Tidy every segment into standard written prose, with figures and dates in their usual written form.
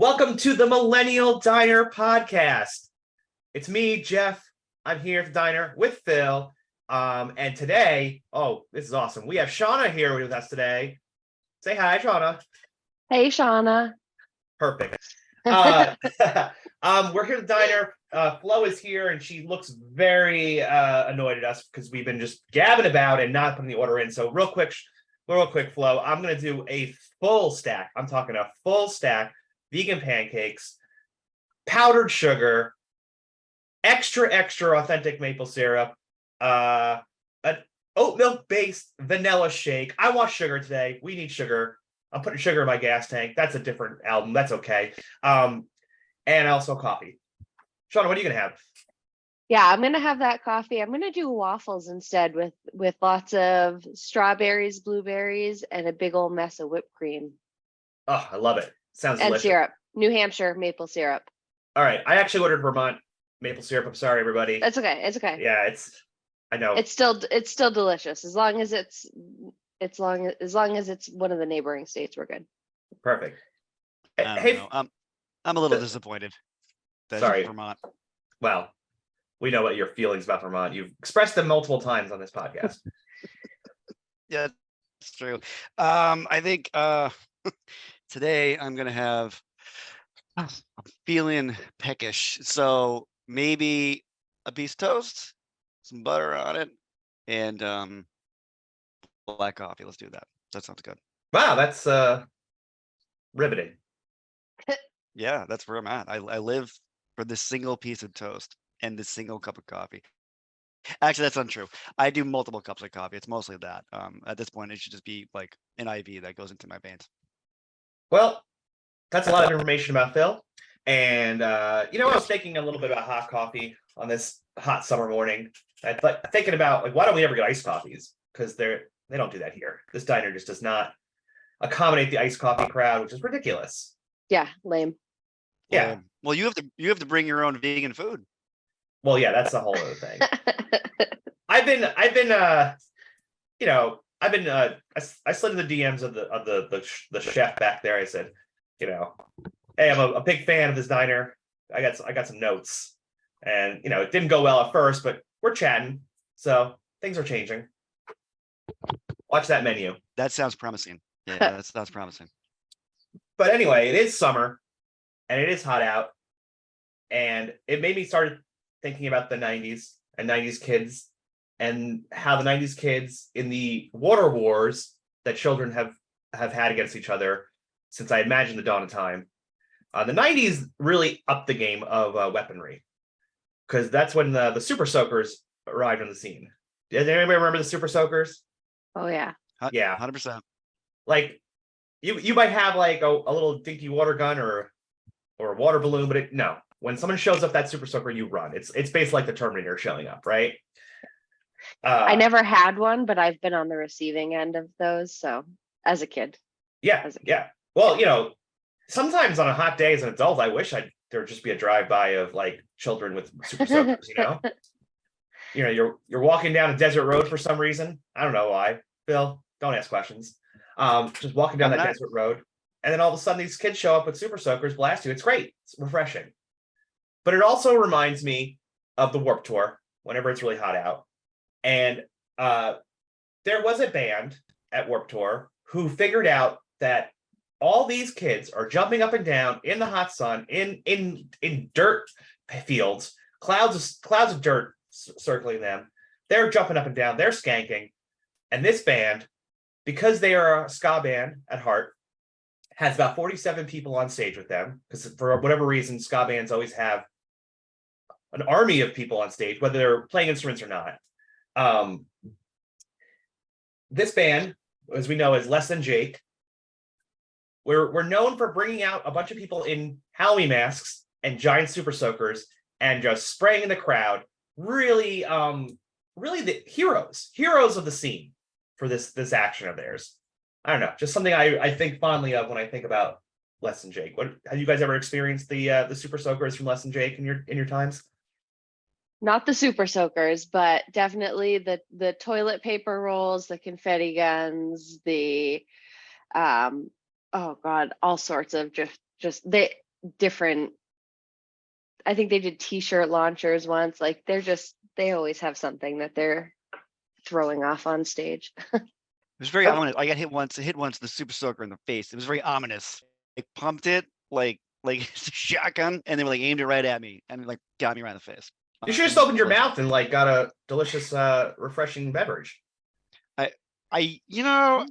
Welcome to the Millennial Diner podcast. It's me, Jeff. I'm here at the diner with Phil. And today, this is awesome. We have Shawna here with us today. Say hi, Shawna. Hey, Shawna. Perfect. We're here at the diner. Flo is here, and she looks very annoyed at us because we've been just gabbing about and not putting the order in. So real quick, Flo, I'm going to do a full stack. I'm talking a full stack. Vegan pancakes, powdered sugar, extra authentic maple syrup, an oat milk based vanilla shake. I want sugar today. We need sugar. I'm putting sugar in my gas tank. That's a different album. That's okay. And also coffee. Shawna, what are you gonna have? Yeah, I'm gonna have that coffee. I'm gonna do waffles instead with lots of strawberries, blueberries, and a big old mess of whipped cream. Oh, I love it. Sounds and delicious. Syrup, New Hampshire maple syrup. All right, I actually ordered Vermont maple syrup. I'm sorry, everybody. That's okay. It's okay. Yeah, I know. It's still delicious as long as it's one of the neighboring states. We're good. Perfect. Hey, I'm a little disappointed. Sorry, Vermont. Well, we know what your feelings about Vermont. You've expressed them multiple times on this podcast. Yeah, it's true. I think today I'm gonna have. I'm feeling peckish, so maybe a piece of toast, some butter on it, and black coffee. Let's do that. That sounds good. Wow, that's riveting. Yeah, that's where I'm at. I live for this single piece of toast and this single cup of coffee. Actually, that's untrue. I do multiple cups of coffee. It's mostly that. At this point, it should just be like an IV that goes into my veins. Well, that's a lot of information about Phil. And I was thinking a little bit about hot coffee on this hot summer morning. I thought thinking about why don't we ever get iced coffees? Because they don't do that here. This diner just does not accommodate the iced coffee crowd, which is ridiculous. Yeah, lame. Yeah. Well, you have to bring your own vegan food. Well, yeah, that's a whole other thing. I slid in the DMs of the chef back there. I said, hey, I'm a big fan of this diner. I got some notes, and it didn't go well at first, but we're chatting, so things are changing. Watch that menu. That sounds promising. Yeah, that sounds promising. But anyway, it is summer, and it is hot out, and it made me start thinking about the 90s and 90s kids and how the 90s kids in the water wars that children have had against each other since I imagine the dawn of time. The 90s really upped the game of weaponry because that's when the super soakers arrived on the scene. Does anybody remember the super soakers? Oh yeah. Yeah. 100%. Like you might have like a little dinky water gun or a water balloon, but no. When someone shows up that super soaker, you run. It's basically like the Terminator showing up, right? I never had one, but I've been on the receiving end of those. So as a kid. Yeah. Well, sometimes on a hot day as an adult, I wish there would just be a drive-by of like children with super soakers, you're walking down a desert road for some reason. I don't know why. Phil, don't ask questions. Just walking down that desert road. And then all of a sudden these kids show up with super soakers, blast you. It's great. It's refreshing. But it also reminds me of the Warped Tour whenever it's really hot out. And there was a band at Warped Tour who figured out that all these kids are jumping up and down in the hot sun, in dirt fields, clouds of dirt circling them. They're jumping up and down. They're skanking. And this band, because they are a ska band at heart, has about 47 people on stage with them. Because for whatever reason, ska bands always have an army of people on stage, whether they're playing instruments or not. This band, as we know, is Less Than Jake. We're known for bringing out a bunch of people in Halloween masks and giant super soakers and just spraying in the crowd. Really the heroes of the scene for this action of theirs. I don't know, just something I think fondly of when I think about Less Than Jake. What have you guys ever experienced the super soakers from Less Than Jake in your times? Not the super soakers, but definitely the toilet paper rolls, the confetti guns, the oh God, all sorts of just different. I think they did t-shirt launchers once. Like they always have something that they're throwing off on stage. It was very Oh. ominous. I got hit once the super soaker in the face. It was very ominous. They pumped it like it's a shotgun, and they were like aimed it right at me and like got me right in the face. You should have just opened your mouth and like got a delicious, refreshing beverage. You know,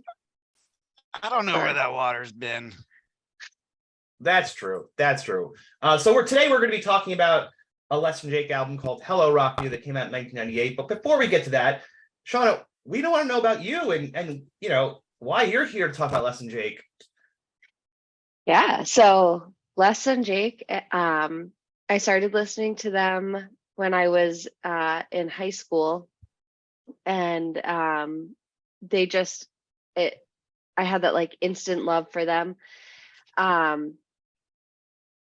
I don't know where that water's been. That's true. That's true. Today we're going to be talking about a Less Than Jake album called Hello Rockview that came out in 1998. But before we get to that, Shawna, we don't want to know about you and you know why you're here to talk about Less Than Jake. Yeah. So Less Than Jake, I started listening to them when I was in high school, and I had that like instant love for them.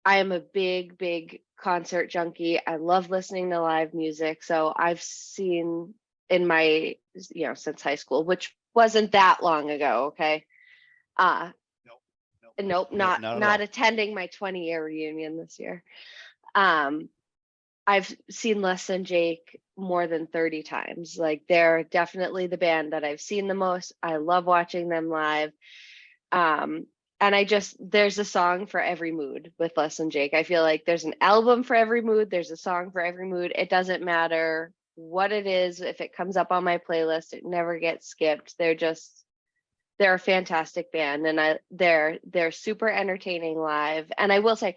I am a big concert junkie. I love listening to live music. So I've seen in my, since high school, which wasn't that long ago. Okay. Nope, not attending my 20-year reunion this year. I've seen Less Than Jake more than 30 times. Like they're definitely the band that I've seen the most. I love watching them live. And there's a song for every mood with Less Than Jake. I feel like there's an album for every mood. There's a song for every mood. It doesn't matter what it is. If it comes up on my playlist, it never gets skipped. They're a fantastic band, and they're super entertaining live. And I will say,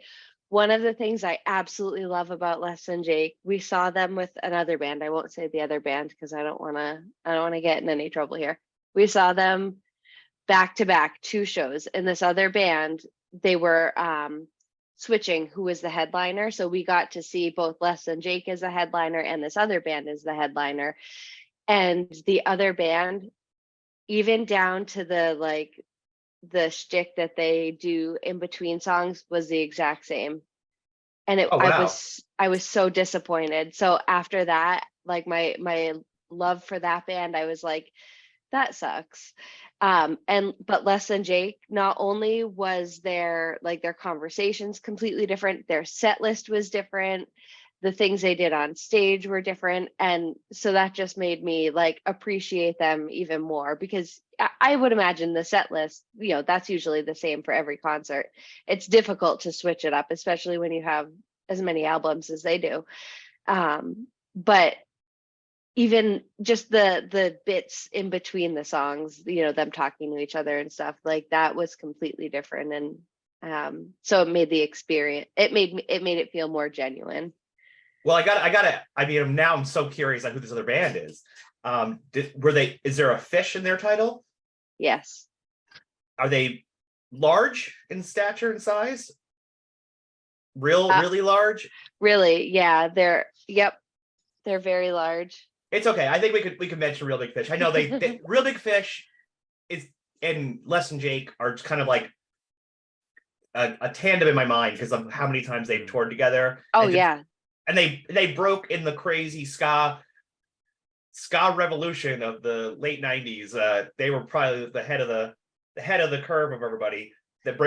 one of the things I absolutely love about Less Than Jake, we saw them with another band. I won't say the other band because I don't want to get in any trouble here. We saw them back to back, 2 shows, and this other band, they were switching who was the headliner. So we got to see both Less Than Jake as a headliner and this other band as the headliner. And the other band, even down to the shtick that they do in between songs, was the exact same. And Oh, wow. I was so disappointed. So after that, like my love for that band, I was like, that sucks. But Less Than Jake, not only was their conversations completely different, their set list was different, the things they did on stage were different, and so that just made me like appreciate them even more, because I would imagine the set list, that's usually the same for every concert. It's difficult to switch it up, especially when you have as many albums as they do. But even just the bits in between the songs, them talking to each other and stuff, like that was completely different. And so it made the experience, it made it feel more genuine. Well, now I'm so curious on who this other band is. Is there a fish in their title? Yes. Are they large in stature and size? Really large? Really, yeah. They're very large. It's okay. I think we could mention Real Big Fish. I know they Real Big Fish and Less Than Jake are just kind of like a tandem in my mind because of how many times they've toured together. Oh, yeah. And they broke in the crazy ska revolution of the late 90s. They were probably the head of the curve of everybody.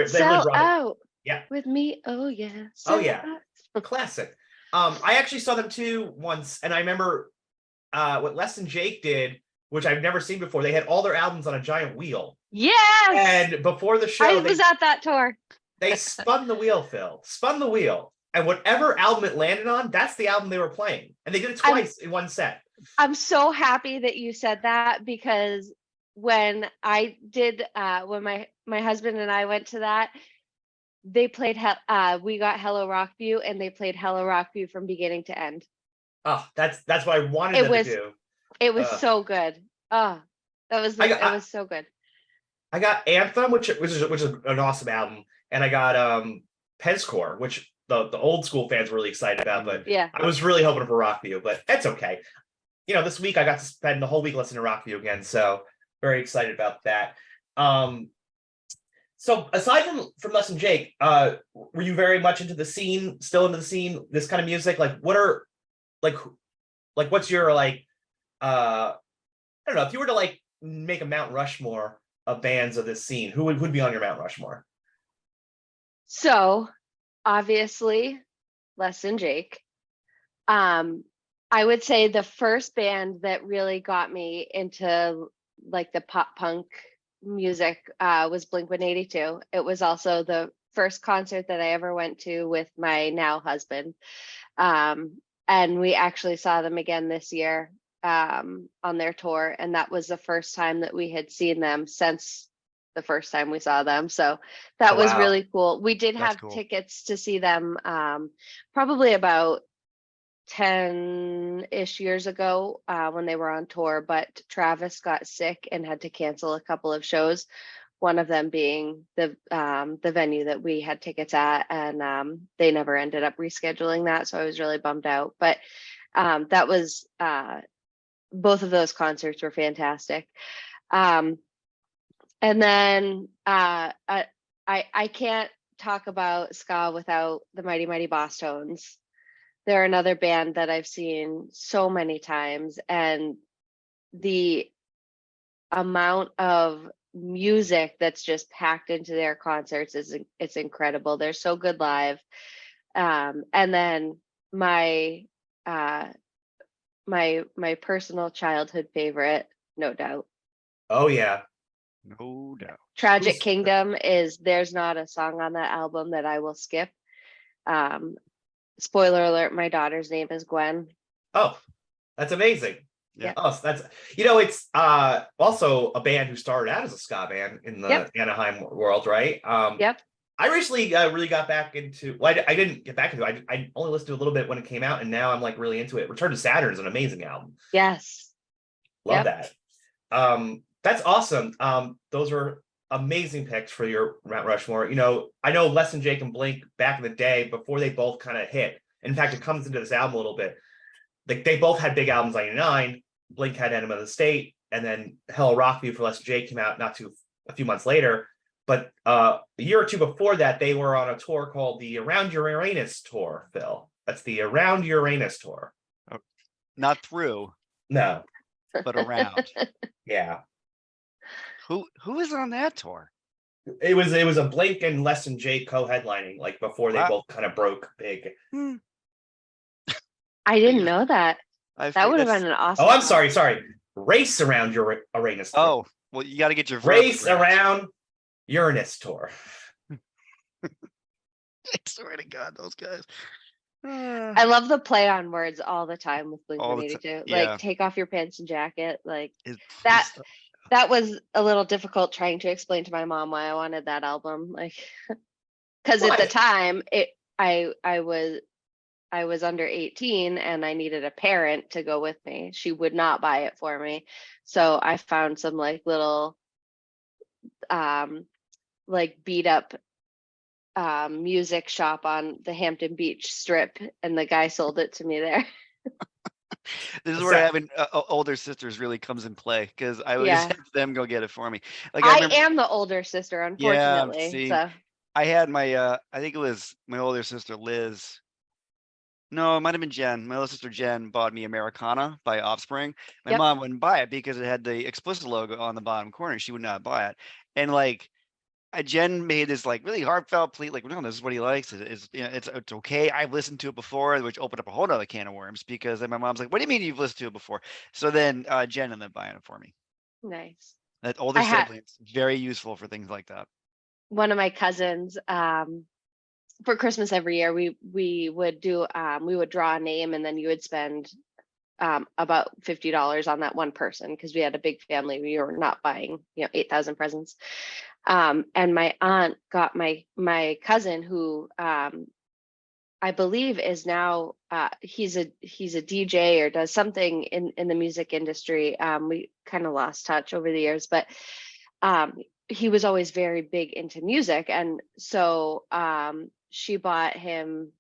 Sell out. Yeah. With me. Oh yeah. Oh yeah. Classic. I actually saw them too once, and I remember what Less Than Jake did, which I've never seen before. They had all their albums on a giant wheel. Yes. And before the show, I was at that tour. They spun the wheel, Phil. Spun the wheel. And whatever album it landed on, that's the album they were playing. And they did it twice in one set. I'm so happy that you said that, because when I did, when my husband and I went to that, they played, we got Hello Rockview, and they played Hello Rockview from beginning to end. Oh, that's what I wanted them to do. It was so good. Oh, it was so good. I got Anthem, which is an awesome album, and I got Pezcore, which the old school fans were really excited about, but yeah, I was really hoping for Rockview, but it's okay. This week I got to spend the whole week listening to Rockview again, so very excited about that. So aside from Less Than Jake, were you very much into the scene, this kind of music? Like, what are what's your I don't know, if you were to make a Mount Rushmore of bands of this scene, who would be on your Mount Rushmore? So obviously Les and Jake. I would say the first band that really got me into like the pop punk music was Blink-182. It was also the first concert that I ever went to with my now husband. And we actually saw them again this year on their tour. And that was the first time that we had seen them since the first time we saw them. So that Oh, was wow. really cool. We did That's have cool. tickets to see them probably about 10-ish years ago when they were on tour, but Travis got sick and had to cancel a couple of shows. One of them being the venue that we had tickets at, and they never ended up rescheduling that. So I was really bummed out. But that was both of those concerts were fantastic. And then I can't talk about ska without the Mighty Mighty Boss Tones. They're another band that I've seen so many times, and the amount of music that's just packed into their concerts it's incredible. They're so good live. And then my my personal childhood favorite, no doubt, Oh yeah. No doubt. Tragic Who's- Kingdom. There's not a song on that album that I will skip. Spoiler alert, my daughter's name is Gwen. Oh, that's amazing. Yeah. Oh, so that's it's also a band who started out as a ska band in the Yep. Anaheim world, right? Yep. I recently really got back into. Well, I didn't get back into it. I only listened to a little bit when it came out, and now I'm like really into it. Return to Saturn is an amazing album. Yes. Love Yep. that. That's awesome. Those are amazing picks for your Mount Rushmore. I know Les and Jake and Blink back in the day before they both kind of hit. In fact, it comes into this album a little bit. Like they both had big albums, 99. Blink had Enema of the State, and then Hell Rockview for Les and Jake came out a few months later. But a year or two before that, they were on a tour called the Around Uranus tour, Phil. That's the Around Uranus tour. Not through, No. but around. Yeah. Who is on that tour? It was a Blake and Les and Jake co-headlining, like before they Wow. both kind of broke big. I didn't know that. That would have been an awesome. Oh, I'm song. sorry. Race Around Uranus tour. Oh, well, you got to get your verbs Race correct. Around Uranus tour. I swear to God, those guys. I love the play on words all the time with All the Blink-182. yeah. Like take off your pants and jacket. Like It's- that. That was a little difficult trying to explain to my mom why I wanted that album. Like, because at the Why? time I was under 18 and I needed a parent to go with me. She would not buy it for me. So I found some like little like beat up music shop on the Hampton Beach Strip, and the guy sold it to me there. This is What's where that? having older sisters really comes in play, because I would Yeah. just have them go get it for me. Like I remember, am the older sister, unfortunately. see. So I had my I think it was my older sister Liz. No, it might have been Jen. My older sister Jen bought me Americana by Offspring. My Yep. mom wouldn't buy it because it had the explicit logo on the bottom corner. She would not buy it. And like Jen made this like really heartfelt plea, like, no, this is what he likes. It's okay. I've listened to it before, which opened up a whole nother can of worms, because then my mom's like, what do you mean you've listened to it before? So then Jen ended up buying it for me. nice. That older I had- siblings, very useful for things like that. One of my cousins, for Christmas every year, we would do we would draw a name, and then you would spend about $50 on that one person, because we had a big family. We were not buying 8,000 presents. And my aunt got my cousin, who I believe is now he's a DJ or does something in the music industry. We kind of lost touch over the years, but he was always very big into music, and so she bought him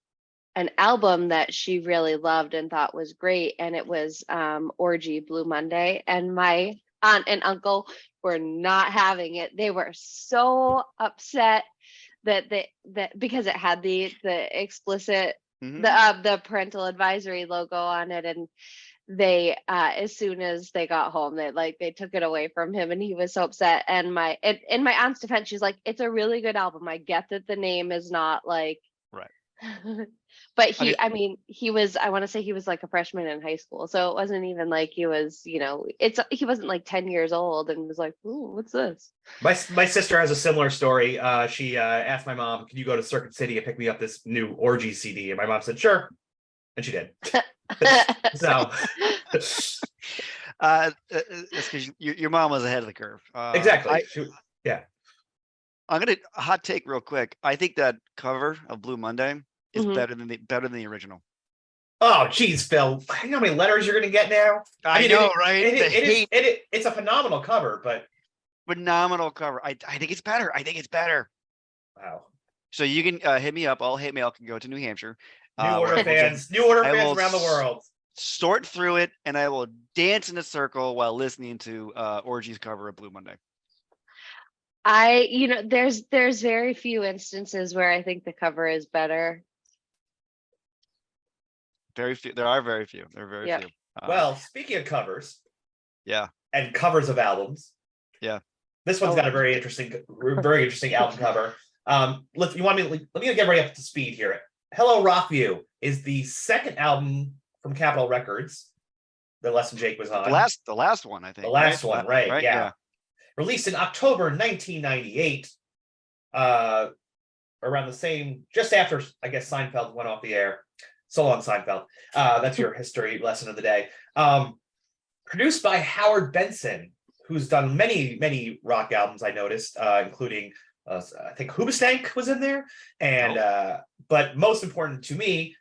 an album that she really loved and thought was great, and it was Orgy Blue Monday, and my aunt and uncle were not having it. They were so upset that because it had the explicit Mhm. the parental advisory logo on it, and they as soon as they got home, they took it away from him, and he was so upset. And in my aunt's defense, she's like, it's a really good album. I get that the name is not like Right. But Okay. he was, I want to say he was like a freshman in high school. So it wasn't even like he was, he wasn't like 10 years old and was like, ooh, what's this? My sister has a similar story. She asked my mom, "Can you go to Circuit City and pick me up this new Orgy CD?" And my mom said, "Sure," and she did. So That's because your mom was ahead of the curve. exactly. Yeah. I'm gonna hot take real quick. I think that cover of Blue Monday is Mhm. better than the original. Oh, geez, Phil. You know how many letters you're going to get now? I know, right? It's a phenomenal cover, but Phenomenal cover. I think it's better. I think it's better. wow. So you can hit me up. All hate mail can go to New Hampshire. New where Order I will just- fans, New Order I fans will around the world. sort through it, and I will dance in a circle while listening to Orgy's cover of Blue Monday. There's very few instances where I think the cover is better. Very few. There are very few. There are very Yep. few. Well, speaking of covers Yeah. and covers of albums, Yeah. this one's got a very interesting album cover. Let me get everybody up to speed here. Hello, Rockview is the second album from Capitol Records that Les and Jake was on. The last one, I think. The last one, right? Yeah. Yeah. Released in October 1998. Around the same, just after I guess Seinfeld went off the air. So long, Seinfeld. That's your history lesson of the day. Produced by Howard Benson, who's done many rock albums. I noticed, including I think Hoobastank was in there, and but most important to me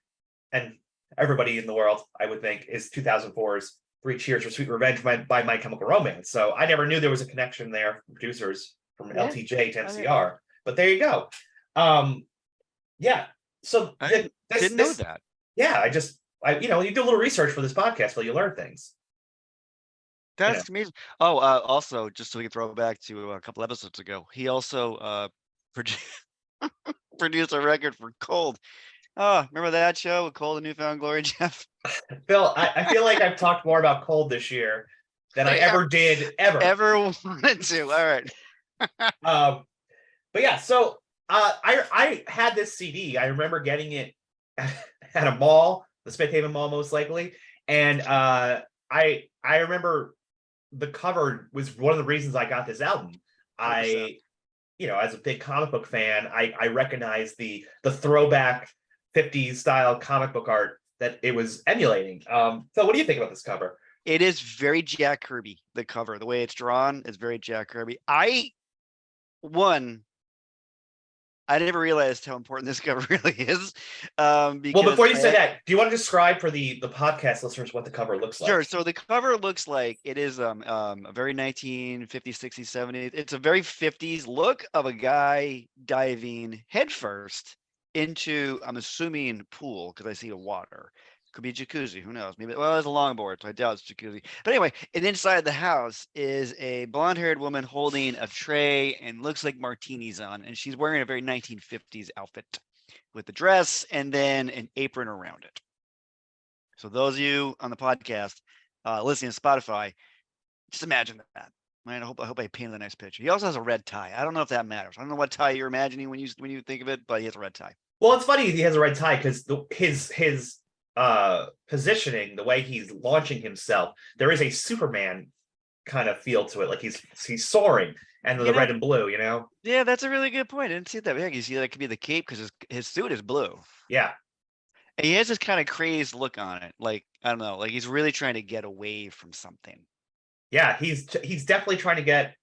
and everybody in the world, I would think, is 2004's Three Cheers for Sweet Revenge by My Chemical Romance. So I never knew there was a connection there from producers from LTJ to MCR. But there you go. Yeah. So I didn't know that. Yeah, you do a little research for this podcast, so you learn things. That's amazing. Oh, also, just so we can throw it back to a couple episodes ago, he also produced a record for Cold. Oh, remember that show with Cold and Newfound Glory, Jeff? Phil, I feel like I've talked more about Cold this year than I ever did ever wanted to. All right. But yeah, so I had this CD. I remember getting it at a mall, the Smith Haven Mall, most likely, and I remember the cover was one of the reasons I got this album. 100%. As a big comic book fan, I recognized the throwback 50s style comic book art that it was emulating. So what do you think about this cover? It is very Jack Kirby, the cover. The way it's drawn is very Jack Kirby. I never realized how important this cover really is. Well, before you say that, do you want to describe for the podcast listeners what the cover looks like? Sure. So the cover looks like it is a very 1950s, 60s, 70s. It's a very 50s look of a guy diving headfirst into, I'm assuming, pool, because I see the water. Could be a jacuzzi, who knows? Maybe, well, it's a longboard, so I doubt it's jacuzzi. But anyway, and inside the house is a blonde-haired woman holding a tray and looks like martinis on, and she's wearing a very 1950s outfit with the dress and then an apron around it. So those of you on the podcast listening to Spotify, just imagine that. Man, I hope I painted a nice picture. He also has a red tie. I don't know if that matters. I don't know what tie you're imagining when you think of it, but he has a red tie. Well, it's funny he has a red tie because his positioning, the way he's launching himself, there is a Superman kind of feel to it, like he's soaring, and the red and blue, Yeah, that's a really good point. I didn't see it that. Yeah, you see that could be the cape because his suit is blue. Yeah. And he has this kind of crazed look on it, like I don't know, like he's really trying to get away from something. Yeah, he's definitely trying to get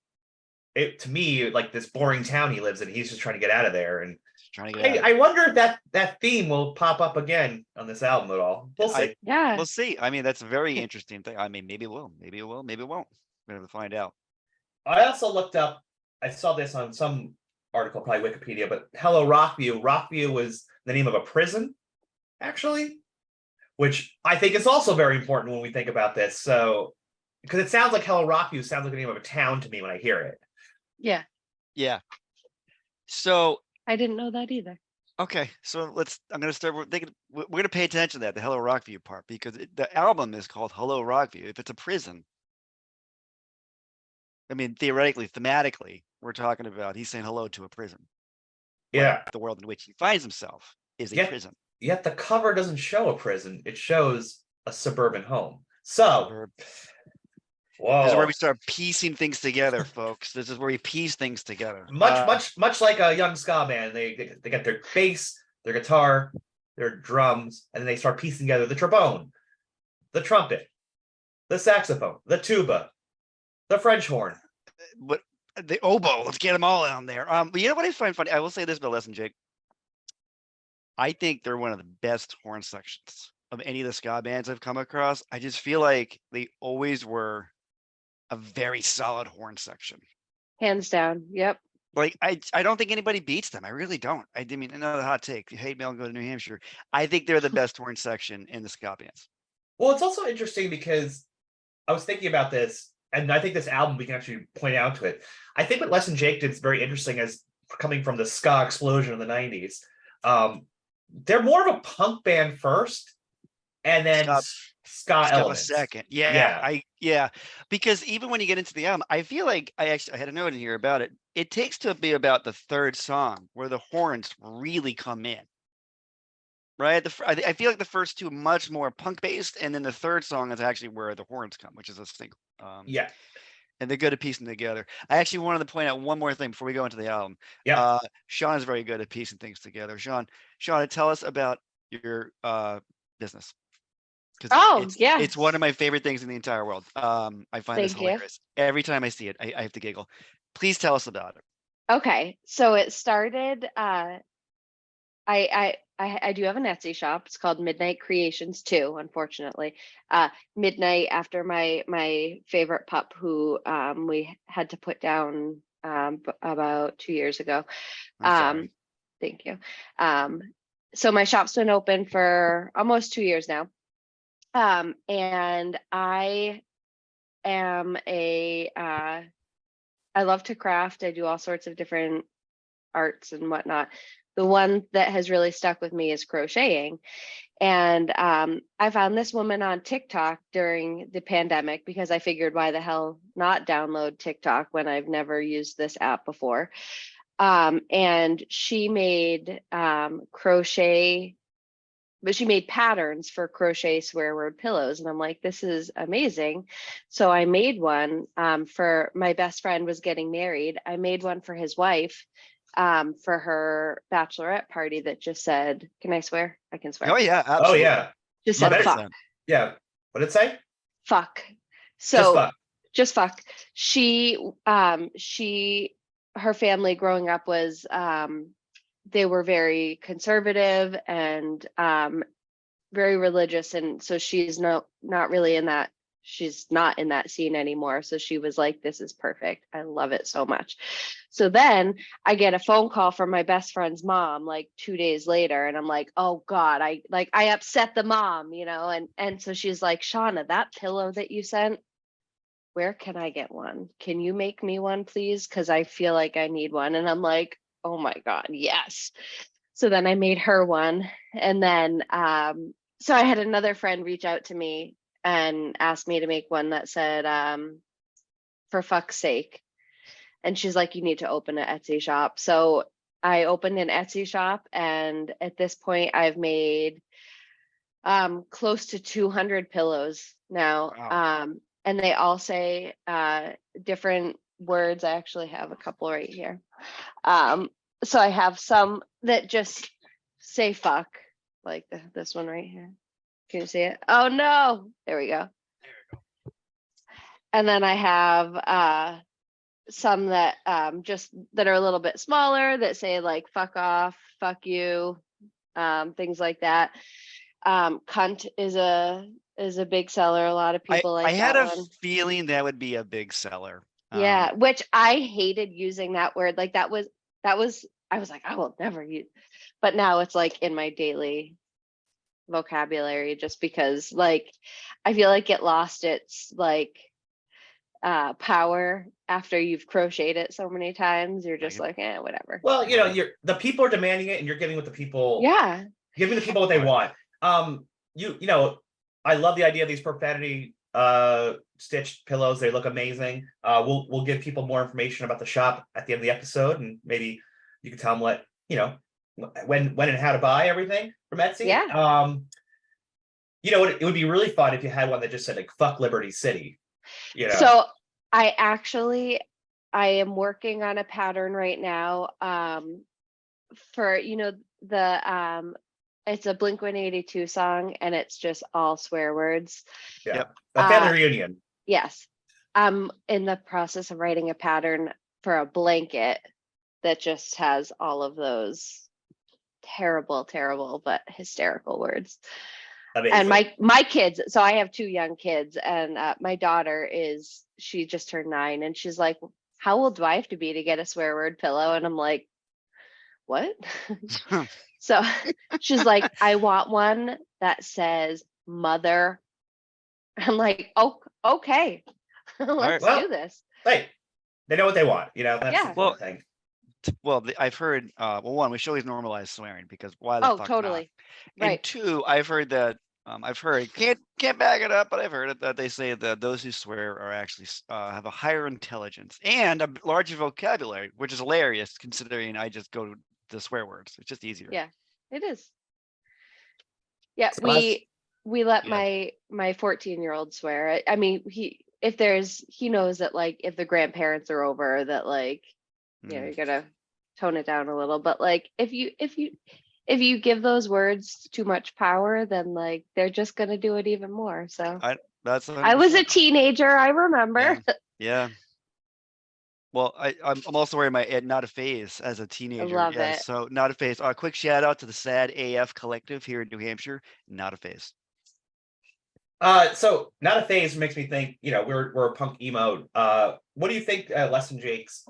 it, to me, like this boring town he lives in. He's just trying to get out of there, and I wonder if that theme will pop up again on this album at all. We'll see. We'll see. I mean, that's a very interesting thing. I mean, maybe it will, maybe it will, maybe it won't. We're gonna have to find out. I also looked up. I saw this on some article, probably Wikipedia, but Hello Rockview. Rockview was the name of a prison, actually, which I think is also very important when we think about this. So, because it sounds like Hello Rockview sounds like the name of a town to me when I hear it. Yeah. Yeah. So I didn't know that either. Okay, so I'm going to start thinking, we're going to pay attention to that, the Hello Rockview part, because the album is called Hello Rockview. If it's a prison, I mean, theoretically, thematically, we're talking about he's saying hello to a prison. Yeah. Like the world in which he finds himself. is a Yep. prison. Yet the cover doesn't show a prison; it shows a suburban home. So, Suburb. whoa, This is where we start piecing things together, folks. This is where we piece things together. much like a young ska band, they get their bass, their guitar, their drums, and then they start piecing together the trombone, the trumpet, the saxophone, the tuba, the French horn. But the oboe, let's get them all on there. But you know what I find funny? I will say this about Les and Jake. I think they're one of the best horn sections of any of the ska bands I've come across. I just feel like they always were a very solid horn section. Hands down. Yep. Like I don't think anybody beats them. I really don't. I mean, another hot take. If you hate me, I'll go to New Hampshire. I think they're the best horn section in the ska bands. Well, it's also interesting because I was thinking about this, and I think this album we can actually point out to it. I think what Les and Jake did is very interesting as coming from the ska explosion in the 90s. They're more of a punk band first, and then ska elements second. Yeah. Yeah. Because even when you get into the album, I feel like I had a note in here about it. It takes to be about the third song where the horns really come in. Right? I feel like the first two are much more punk based, and then the third song is actually where the horns come, which is a single. Yeah. And they're good at piecing together. I actually wanted to point out one more thing before we go into the album. Yeah. Sean is very good at piecing things together. Sean, tell us about your business. Yeah. It's one of my favorite things in the entire world. I find this hilarious. Every time I see it, I have to giggle. Please tell us about it. Okay. So it started, I do have an Etsy shop. It's called Midnight Creations 2, unfortunately. Midnight after my favorite pup who we had to put down about 2 years ago. I'm sorry. Thank you. So my shop's been open for almost 2 years now. And I am I love to craft. I do all sorts of different arts and whatnot. The one that has really stuck with me is crocheting. And I found this woman on TikTok during the pandemic because I figured why the hell not download TikTok when I've never used this app before. And she made crochet, but she made patterns for crochet swear word pillows. And I'm like, this is amazing. So I made one for my best friend was getting married. I made one for his wife for her bachelorette party that just said, can I swear? I can swear. Oh yeah, absolutely. Oh yeah. Just said fuck. Yeah. What did it say? Fuck. So just fuck. She her family growing up was they were very conservative and very religious, and so she's not really in that. She's not in that scene anymore. So she was like, this is perfect. I love it so much. So then I get a phone call from my best friend's mom like 2 days later. And I'm like, oh God, I upset the mom, you know? And so she's like, Shawna, that pillow that you sent, where can I get one? Can you make me one, please? Because I feel like I need one. And I'm like, oh my God, yes. So then I made her one. And then, so I had another friend reach out to me and asked me to make one that said, for fuck's sake. And she's like, you need to open an Etsy shop. So I opened an Etsy shop. And at this point, I've made close to 200 pillows now. Wow. And they all say different words. I actually have a couple right here. So I have some that just say fuck, like this one right here. Can you see it? Oh no, there we go. And then I have some that just that are a little bit smaller that say like fuck off, fuck you, things like that. Cunt is a big seller. A lot of people like I had that a one. feeling that would be a big seller. Yeah, which I hated using that word. Like that was I was like, I will never use, but now it's like in my daily vocabulary just because like I feel like it lost its like power after you've crocheted it so many times. You're just like, whatever. Well, you know, the people are demanding it and you're giving what the people giving the people what they want. You know, I love the idea of these profanity stitched pillows. They look amazing. We'll give people more information about the shop at the end of the episode, and maybe you can tell them what, you know, when and how to buy everything from Etsy. Yeah. You know, it would be really fun if you had one that just said like "fuck Liberty City." You know, So I am working on a pattern right now for, the it's a Blink-182 song and it's just all swear words. yeah, Yep. a family reunion. Yes. I'm in the process of writing a pattern for a blanket that just has all of those terrible, terrible, but hysterical words. And Amazing. my kids, so I have 2 young kids, and my daughter she just turned 9, and she's like, how old do I have to be to get a swear word pillow? And I'm like, what? So she's like, I want one that says mother. I'm like, oh, okay. Let's right. do this. Hey, they know what they want. You know, that's Yeah. the important thing. Well, I've heard, well, one, we should always normalize swearing because why the Oh, fuck not? totally. And Right. 2, I've heard that, can't back it up, but I've heard it that they say that those who swear are actually have a higher intelligence and a larger vocabulary, which is hilarious considering I just go to the swear words. It's just easier. Yeah, it is. Yeah, So let's- we let Yeah. my 14-year-old swear. I mean, he knows that, like, if the grandparents are over, that, like, Mm. you gotta tone it down a little. But like, if you give those words too much power, then like they're just gonna do it even more. So That's I was a 100%. teenager, I remember. Yeah. Yeah. Well, I'm also wearing my Not a Phase as a teenager. love Yeah, it. so Not a Phase. A quick shout out to the Sad AF Collective here in New Hampshire. Not a Phase. So Not a Phase makes me think, you know, we're a punk emo. What do you think Les and Jake's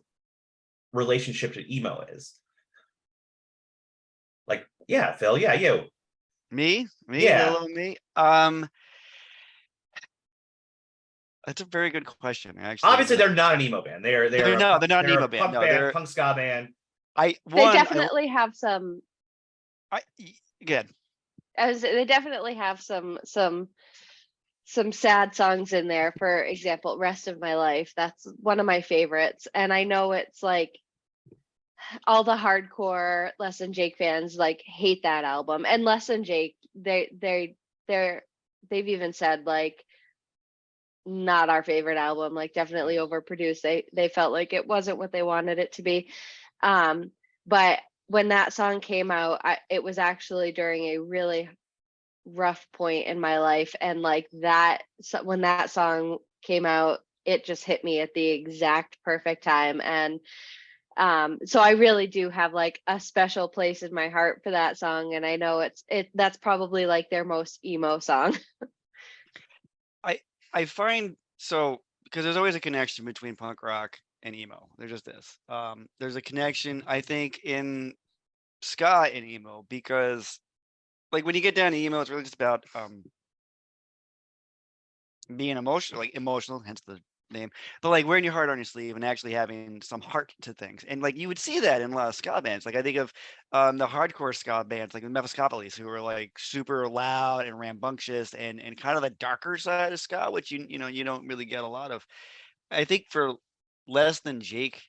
relationship to emo is? Like, yeah, Phil, yeah, you. Me, Yeah. little me. That's a very good question, actually. Obviously, they're not an emo band. They're They're not an they're emo a band. punk No, band, punk ska band. They definitely have some Again, they definitely have some sad songs in there. For example, Rest of My Life. That's one of my favorites. And I know it's like all the hardcore Les and Jake fans like hate that album. And Les and Jake, they've even said like, not our favorite album, like definitely overproduced. They felt like it wasn't what they wanted it to be. But when that song came out, it was actually during a really rough point in my life, and like that, so when that song came out, it just hit me at the exact perfect time. And so I really do have like a special place in my heart for that song, and I know that's probably like their most emo song. I find so because there's always a connection between punk rock and emo. There just is. There's a connection, I think, in ska and emo because, like, when you get down to emo, it's really just about being emotional, hence the name. But like wearing your heart on your sleeve and actually having some heart to things, and like you would see that in a lot of ska bands. Like I think of the hardcore ska bands, like the Mephistopheles, who were like super loud and rambunctious and kind of the darker side of ska, which you know you don't really get a lot of. I think for Less Than Jake,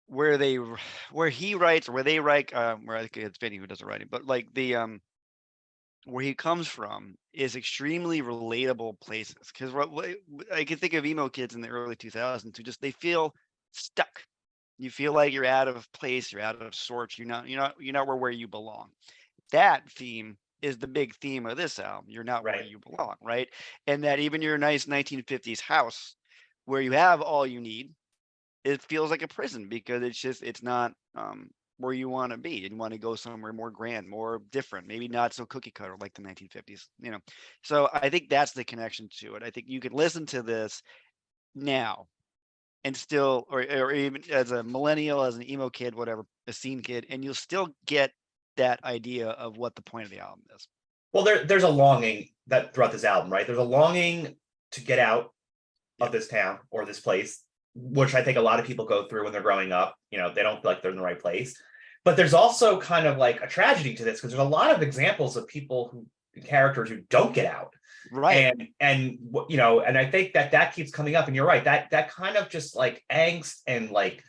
where they write, where I think it's Vinny who does the writing, but like the where he comes from is extremely relatable places, because what I can think of emo kids in the early 2000s who just they feel stuck. You feel like you're out of place, you're out of sorts, you're not where you belong. That theme is the big theme of this album. You're not where Right. you belong, right? And that even your nice 1950s house where you have all you need, it feels like a prison because it's not where you want to be, and you want to go somewhere more grand, more different, maybe not so cookie cutter like the 1950s, you know. So I think that's the connection to it. I think you can listen to this now and still, or even as a millennial, as an emo kid, whatever, a scene kid, and you'll still get that idea of what the point of the album is. Well, there's a longing that throughout this album, right? There's a longing to get out of this town or this place, which I think a lot of people go through when they're growing up. You know, they don't feel like they're in the right place. But there's also kind of like a tragedy to this because there's a lot of examples of people characters who don't get out. Right. And you know, and I think that keeps coming up. And you're right, that kind of just like angst and like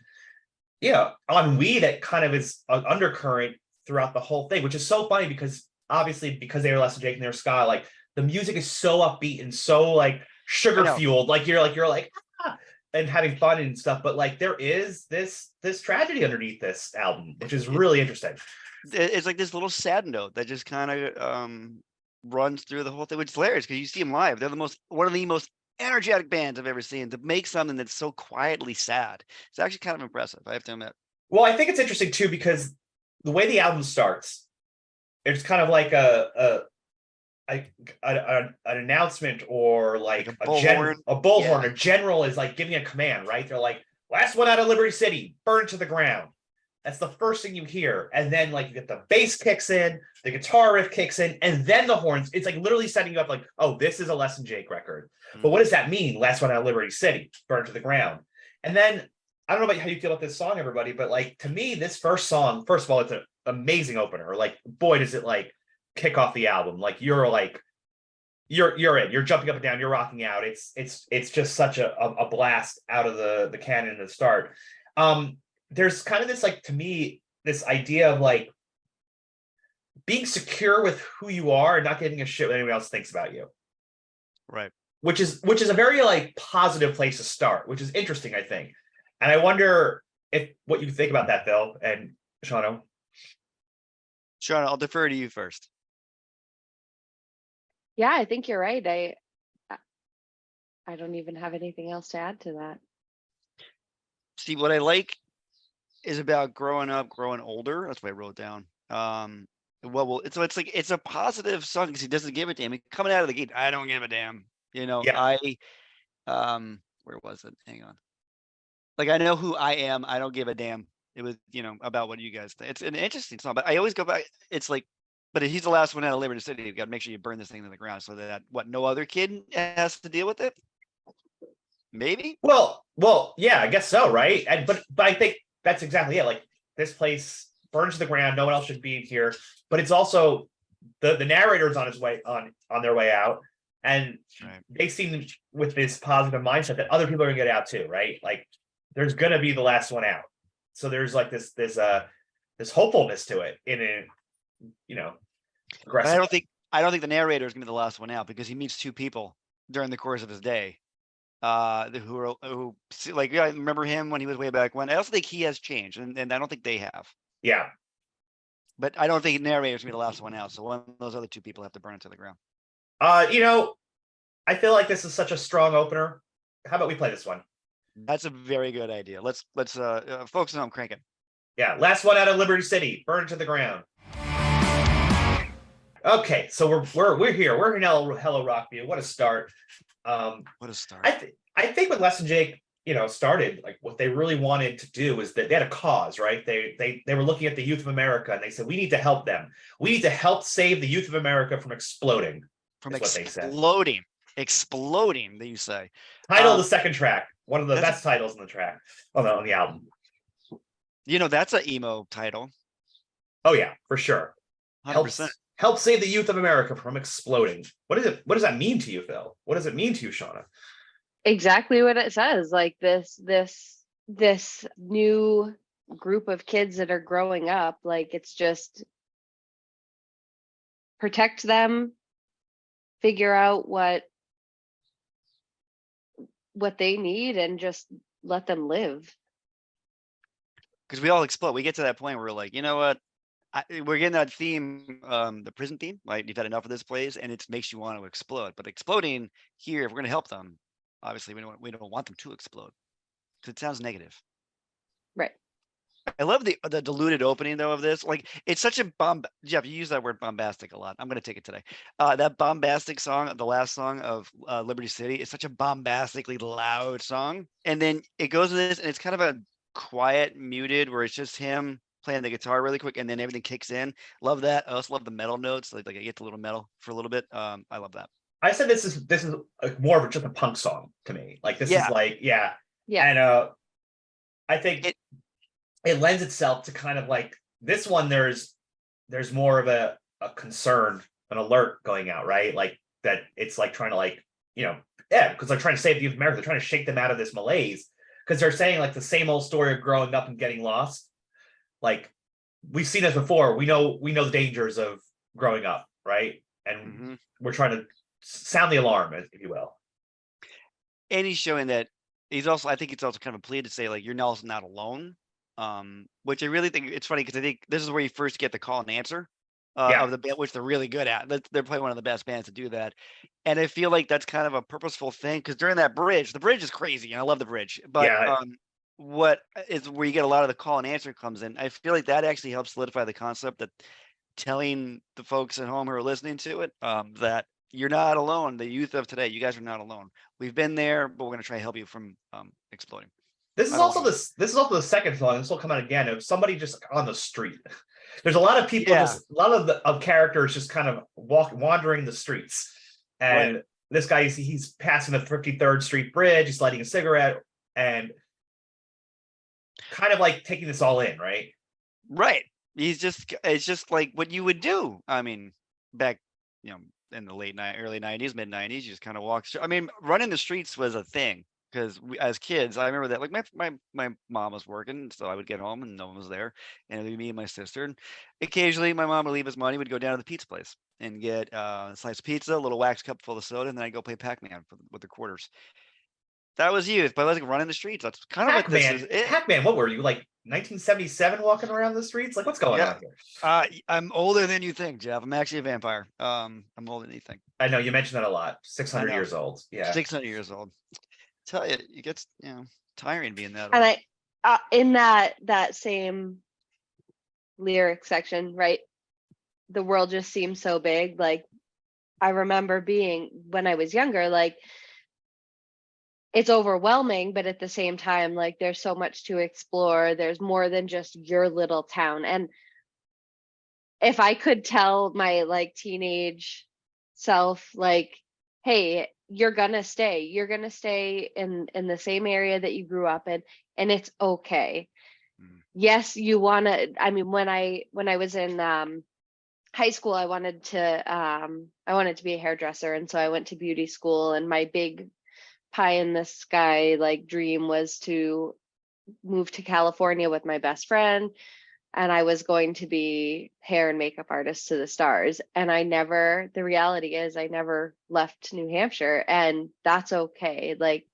Yeah, on weed, it kind of is an undercurrent throughout the whole thing, which is so funny because obviously because they were Less Than Jake and they're ska, like the music is so upbeat and so like I sugar know. fueled, like you're like ah, and having fun and stuff, but like there is this tragedy underneath this album, which is It- really interesting. It's like this little sad note that just kind of runs through the whole thing, which is hilarious because you see them live. They're one of the most energetic bands I've ever seen. To make something that's so quietly sad, it's actually kind of impressive, I have to admit. Well, I think it's interesting too because the way the album starts, it's kind of like an announcement or like a bullhorn. a bullhorn. Yeah. A general is like giving a command, right? They're like, last one out of Liberty City, burn to the ground. That's the first thing you hear. And then like you get the bass kicks in, the guitar riff kicks in, and then the horns. It's like literally setting you up like, oh, this is a Less Than Jake record. But what does that mean? Last one out of Liberty City, burn to the ground. And then I don't know about how you feel about this song, everybody, but like to me, this first song, first of all, it's an amazing opener. Like, boy, does it like kick off the album. Like you're in, you're jumping up and down, you're rocking out. It's just such a blast out of the cannon to start. There's kind of this like to me this idea of like being secure with who you are and not giving a shit what anyone else thinks about you, Right. which is a very like positive place to start, which is interesting, I think. And I wonder if what you think about that, Phil and Shawna. Shawna, I'll defer to you first. Yeah, I think you're right. I don't even have anything else to add to that. See, what I like is about growing up, growing older. That's what I wrote down. It's like it's a positive song because he doesn't give a damn. Coming out of the gate, I don't give a damn. Yeah. Where was it? Hang on. Like I know who I am. I don't give a damn. It was, about what you guys think. It's an interesting song, but I always go back. It's like, but if he's the last one out of Liberty City, you got to make sure you burn this thing to the ground so that no other kid has to deal with it. Maybe. Well, yeah, I guess so, right? And but I think that's exactly it. Like this place burns to the ground. No one else should be here. But it's also the narrator's on his way on their way out, and Right. they seem with this positive mindset that other people are gonna get out too, right? Like there's gonna be the last one out. So there's like this hopefulness to it in a But aggressive. I don't think the narrator is gonna be the last one out because he meets two people during the course of his day. Who like, yeah, I remember him when he was way back when. I also think he has changed, and I don't think they have. Yeah. But I don't think narrator's gonna be the last one out. So one of those other two people have to burn it to the ground. I feel like this is such a strong opener. How about we play this one? That's a very good idea. Let's focus on cranking. Yeah, last one out of Liberty City, burn to the ground. Okay, so we're here. We're in Hello Rockview. What a start. What a start. I think when Less Than Jake, started, like what they really wanted to do is that they had a cause, right? They were looking at the youth of America and they said, we need to help them. We need to help save the youth of America from exploding. From is what they said. Exploding, that you say. Title of the second track, one of the best titles on the track on the album. That's an emo title. Oh yeah, for sure. 100%. Help save the youth of America from exploding. What is it? What does that mean to you, Phil? What does it mean to you, Shawna? Exactly what it says. Like this new group of kids that are growing up, like it's just protect them, figure out what they need, and just let them live. Because we all explode. We get to that point where we're like, you know what? We're getting that theme, the prison theme. Like you've had enough of this place, and it makes you want to explode. But exploding here, if we're going to help them, obviously we don't want them to explode because it sounds negative. Right. I love the diluted opening though of this. Like it's such a Jeff, you use that word bombastic a lot. I'm going to take it today. That bombastic song, the last song of Liberty City, is such a bombastically loud song, and then it goes to this, and it's kind of a quiet, muted, where it's just him playing the guitar really quick, and then everything kicks in. Love that. I also love the metal notes. Like I get the little metal for a little bit. I love that. I said this is more of just a punk song to me. Like this is like Yeah. And I think it lends itself to kind of like this one. There's more of a concern, an alert going out, right? Like that it's like trying to like because they're trying to save the youth of America. They're trying to shake them out of this malaise. because they're saying like the same old story of growing up and getting lost. Like we've seen this before. We know the dangers of growing up, right? And we're trying to sound the alarm, if you will. And he's showing that he's also, I think it's also kind of a plea to say like you're also not alone. Which I really think it's funny because I think this is where you first get the call and answer of the band, which they're really good at. They're probably one of the best bands to do that. And I feel like that's kind of a purposeful thing because during that bridge, the bridge is crazy and I love the bridge. But what is where you get a lot of the call and answer comes in. I feel like that actually helps solidify the concept that telling the folks at home who are listening to it that you're not alone. The youth of today, you guys are not alone. We've been there, but we're going to try to help you from exploding. This is also the second song. This will come out again of somebody just on the street. There's a lot of people, just a lot of characters just kind of wandering the streets. And this guy, he's passing the 53rd Street Bridge. He's lighting a cigarette and kind of like taking this all in, right? Right. It's just like what you would do. I mean, back, in the early 90s, mid 90s, you just kind of walk. I mean, running the streets was a thing because as kids, I remember that like my mom was working, so I would get home and no one was there. And it would be me and my sister. And occasionally my mom would leave us money. We'd go down to the pizza place and get a slice of pizza, a little wax cup full of soda, and then I'd go play Pac-Man with the quarters. That was youth, but like running the streets. That's kind of what this is. Pac-Man, what were you, like 1977 walking around the streets? Like, what's going on here? I'm older than you think, Jeff. I'm actually a vampire. I'm older than you think. I know you mentioned that a lot. 600 years old. Yeah. 600 years old. Tell you, it gets tiring being that old. And I in that same lyric section, right? The world just seems so big. Like I remember being when I was younger, like it's overwhelming, but at the same time, like there's so much to explore. There's more than just your little town. And if I could tell my like teenage self, like, hey, you're gonna stay in the same area that you grew up in, and it's okay. Yes, you wanna, I mean, when I was in high school, I wanted to be a hairdresser, and so I went to beauty school, and my big pie in the sky like dream was to move to California with my best friend, and I was going to be hair and makeup artist to the stars. And the reality is I never left New Hampshire, and that's okay. Like,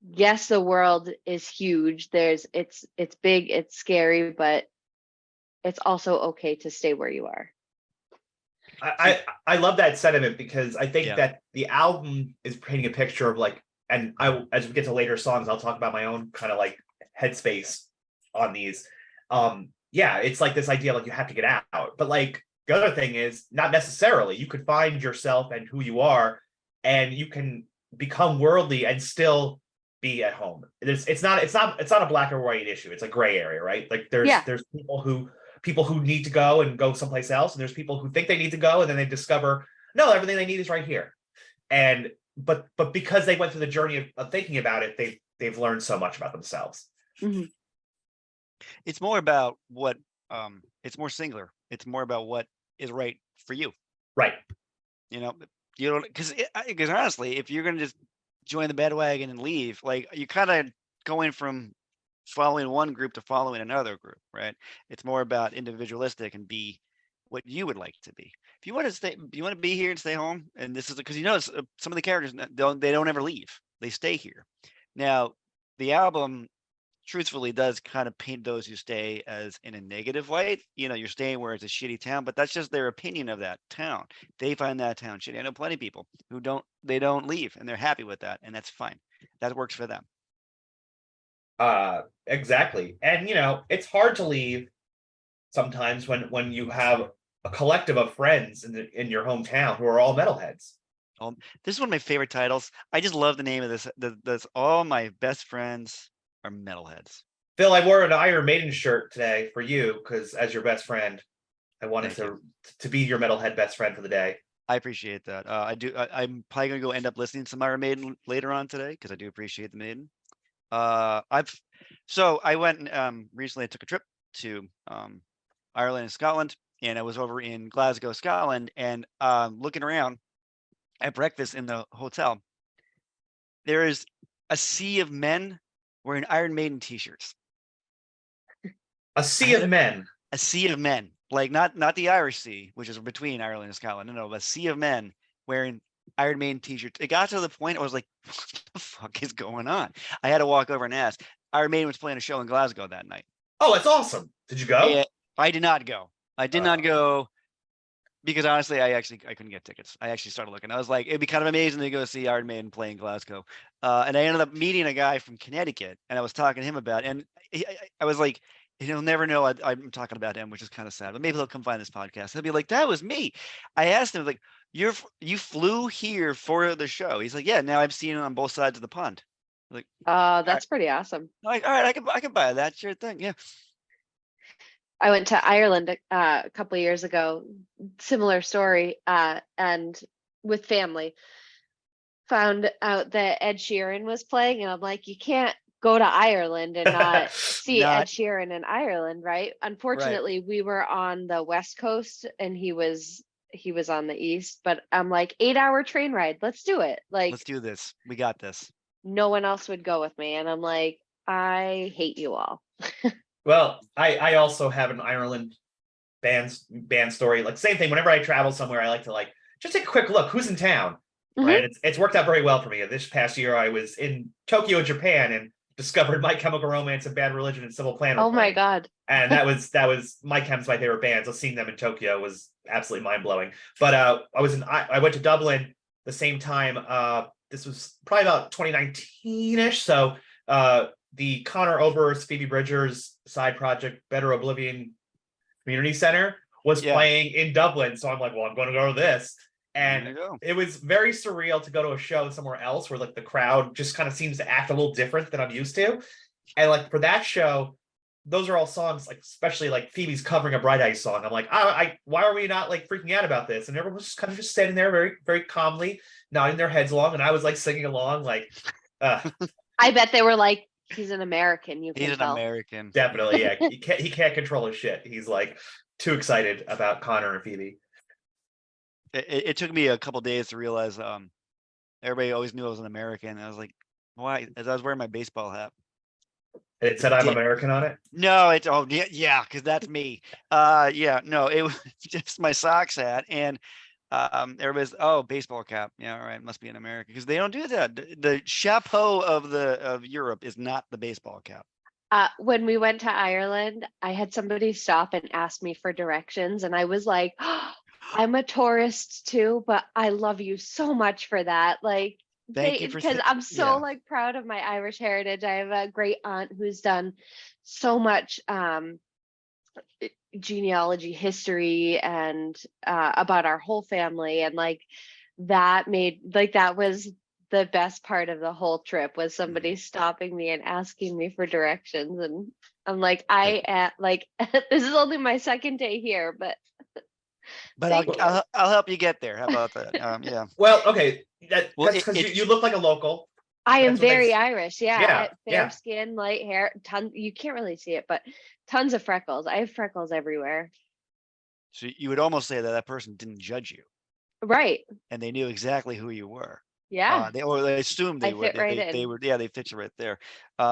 yes, the world is huge. It's big, it's scary, but it's also okay to stay where you are. I love that sentiment because I think that the album is painting a picture of like, and as we get to later songs, I'll talk about my own kind of like headspace on these. It's like this idea like you have to get out, but like the other thing is not necessarily. You could find yourself and who you are, and you can become worldly and still be at home. It's not a black or white issue. It's a gray area, right? Like there's people who need to go someplace else, and there's people who think they need to go, and then they discover no, everything they need is right here. And but because they went through the journey of thinking about it, they've learned so much about themselves. Mm-hmm. It's more about what it's more singular. It's more about what is right for you. Right. You don't, because honestly, if you're gonna just join the bandwagon and leave, like you're kind of going from following one group to following another group, right? It's more about individualistic and be what you would like to be. If you want to be here and stay home, and this is because some of the characters don't ever leave. They stay here. Now, the album truthfully does kind of paint those who stay as in a negative light. You're staying where it's a shitty town, but that's just their opinion of that town. They find that town shitty. I know plenty of people who don't leave, and they're happy with that, and that's fine. That works for them. Exactly. And it's hard to leave sometimes when you have a collective of friends in your hometown who are all metalheads. This is one of my favorite titles. I just love the name of this. That's all my best friends are metalheads. Phil, I wore an Iron Maiden shirt today for you because as your best friend, I wanted to be your metalhead best friend for the day. I appreciate that. I'm probably gonna go end up listening to some Iron Maiden later on today because I do appreciate the Maiden. I went recently. I took a trip to Ireland and Scotland, and I was over in Glasgow, Scotland, and looking around at breakfast in the hotel. There is a sea of men wearing Iron Maiden t-shirts. A sea of men. A sea of men, like not the Irish Sea, which is between Ireland and Scotland. No, but a sea of men wearing Iron Maiden t-shirts. It got to the point I was like, what the fuck is going on? I had to walk over and ask. Iron Maiden was playing a show in Glasgow that night. Oh, that's awesome. Did you go? Yeah, I did not go. I did not go because honestly, I couldn't get tickets. I actually started looking. I was like, it'd be kind of amazing to go see Iron Maiden play in Glasgow. And I ended up meeting a guy from Connecticut, and I was talking to him about it, and I was like, he'll never know I'm talking about him, which is kind of sad. But maybe he'll come find this podcast. He'll be like, "That was me." I asked him like, you flew here for the show?" He's like, "Yeah." Now I've seen it on both sides of the pond. Like, Oh, that's pretty awesome. like, all right, I could buy that. Sure thing. Yeah. I went to Ireland a couple of years ago, similar story, and with family. Found out that Ed Sheeran was playing, and I'm like, you can't go to Ireland and not see Ed Sheeran in Ireland, right? Unfortunately, we were on the West Coast and he was on the East, but I'm like, 8-hour train ride, let's do it. Like, Let's do this. We got this. no one else would go with me, and I'm like, I hate you all. Well, I also have an Ireland band story. Like same thing. Whenever I travel somewhere, I like to like just take a quick look who's in town. Right. It's worked out very well for me. This past year, I was in Tokyo, Japan, and discovered My Chemical Romance and Bad Religion and Simple Plan. Oh my God. And that was My Chem's my favorite band. So seeing them in Tokyo was absolutely mind blowing. But I went to Dublin the same time. This was probably about 2019-ish. So the Conor Oberst, Phoebe Bridgers side project, Better Oblivion Community Center was playing in Dublin. So I'm like, well, I'm going to go to this. And it was very surreal to go to a show somewhere else where like the crowd just kind of seems to act a little different than I'm used to. And like for that show, those are all songs, like especially like Phoebe's covering a Bright Eyes song. I'm like, why are we not like freaking out about this? And everyone was just kind of just standing there very, very calmly, nodding their heads along. And I was like singing along, like, I bet they were like, he's an American. He's an American. Definitely, yeah. He can't control his shit. He's like too excited about Connor and Phoebe. It took me a couple days to realize everybody always knew I was an American. I was like, why? As I was wearing my baseball hat. It said I'm American on it? No, it's because that's me. No, it was just my socks hat, and everybody's baseball cap. Yeah, all right, must be an American because they don't do that. The chapeau of Europe is not the baseball cap. When we went to Ireland, I had somebody stop and ask me for directions, and I was like, oh, I'm a tourist too, but I love you so much for that. Like, thank you for because I'm so like proud of my Irish heritage. I have a great aunt who's done so much genealogy history and about our whole family, and like that was the best part of the whole trip was somebody stopping me and asking me for directions. And I'm like, this is only my second day here, but I'll help you get there. How about that? Yeah. Well, okay. That's because you look like a local. I am very Irish. Fair skin, light hair, you can't really see it, but tons of freckles. I have freckles everywhere. So you would almost say that person didn't judge you. Right. And they knew exactly who you were. Yeah. They assumed they would. They fit you right there.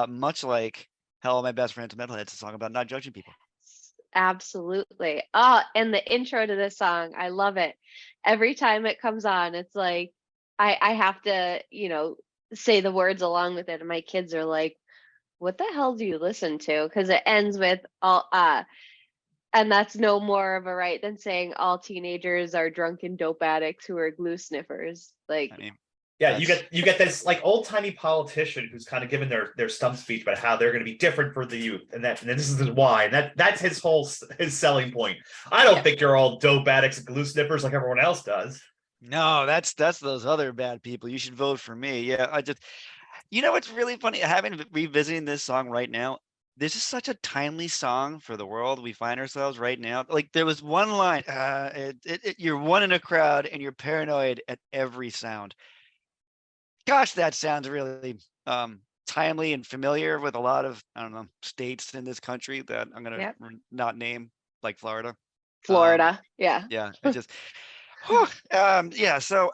Much like Hello, My Best Friend's Metalhead. It's a song about not judging people. Absolutely. Oh, and the intro to this song, I love it. Every time it comes on, it's like I have to, say the words along with it, and my kids are like, what the hell do you listen to? Because it ends with all and that's no more of a right than saying all teenagers are drunken dope addicts who are glue sniffers. Like, yeah, you get this like old timey politician who's kind of given their stump speech about how they're going to be different for the youth, and this is why, and that's his selling point. I don't think you're all dope addicts and glue sniffers like everyone else does. No, that's those other bad people. You should vote for me. Yeah, it's really funny having revisiting this song right now. This is such a timely song for the world we find ourselves right now. Like there was one line, you're one in a crowd and you're paranoid at every sound. Gosh, that sounds really timely and familiar with a lot of, I don't know, states in this country that I'm going to not name, like Florida. Yeah. Yeah. I just, so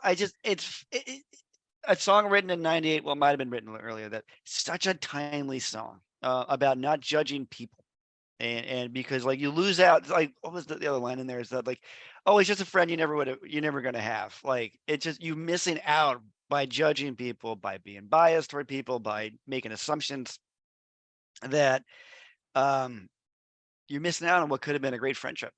a song written in 98, well, it might have been written earlier, that such a timely song about not judging people. And because like you lose out, like what was the other line in there is that like, oh, he's just a friend you're never gonna have. Like it's just you missing out by judging people, by being biased toward people, by making assumptions that you're missing out on what could have been a great friendship.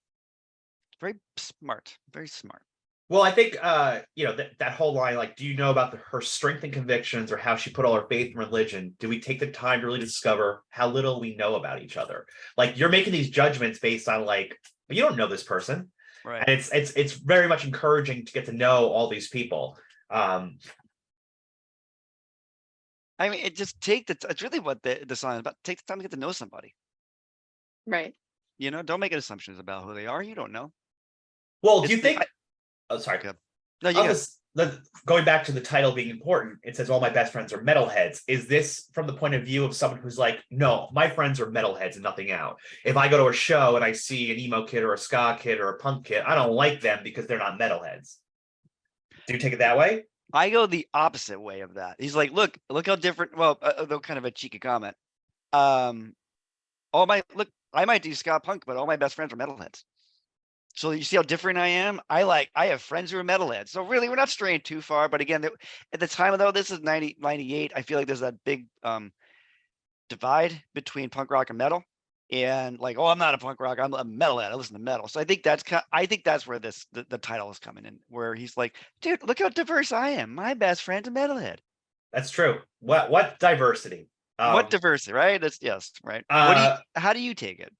Very smart, very smart. Well, I think that whole line, like, do you know about her strength and convictions, or how she put all her faith in religion? Do we take the time to really discover how little we know about each other? Like, you're making these judgments based on like, you don't know this person, Right. and it's very much encouraging to get to know all these people. I mean, it's really what the song is about. Take the time to get to know somebody. Right. Don't make assumptions about who they are. You don't know. Well, do you think? Oh, sorry. Okay. No, you Going back to the title being important, it says all my best friends are metalheads. Is this from the point of view of someone who's like, no, my friends are metalheads and nothing out? If I go to a show and I see an emo kid or a ska kid or a punk kid, I don't like them because they're not metalheads. Do you take it that way? I go the opposite way of that. He's like, look how different. Well, though kind of a cheeky comment. I might do ska punk, but all my best friends are metalheads. So you see how different I am? I have friends who are metalheads. So really, we're not straying too far. But again, at the time, though, this is 98. I feel like there's that big divide between punk rock and metal. And like, oh, I'm not a punk rock. I'm a metalhead. I listen to metal. So I think that's where the title is coming in, where he's like, dude, look how diverse I am. My best friend's a metalhead. That's true. What diversity? What diversity, right? That's yes, right. How do you take it?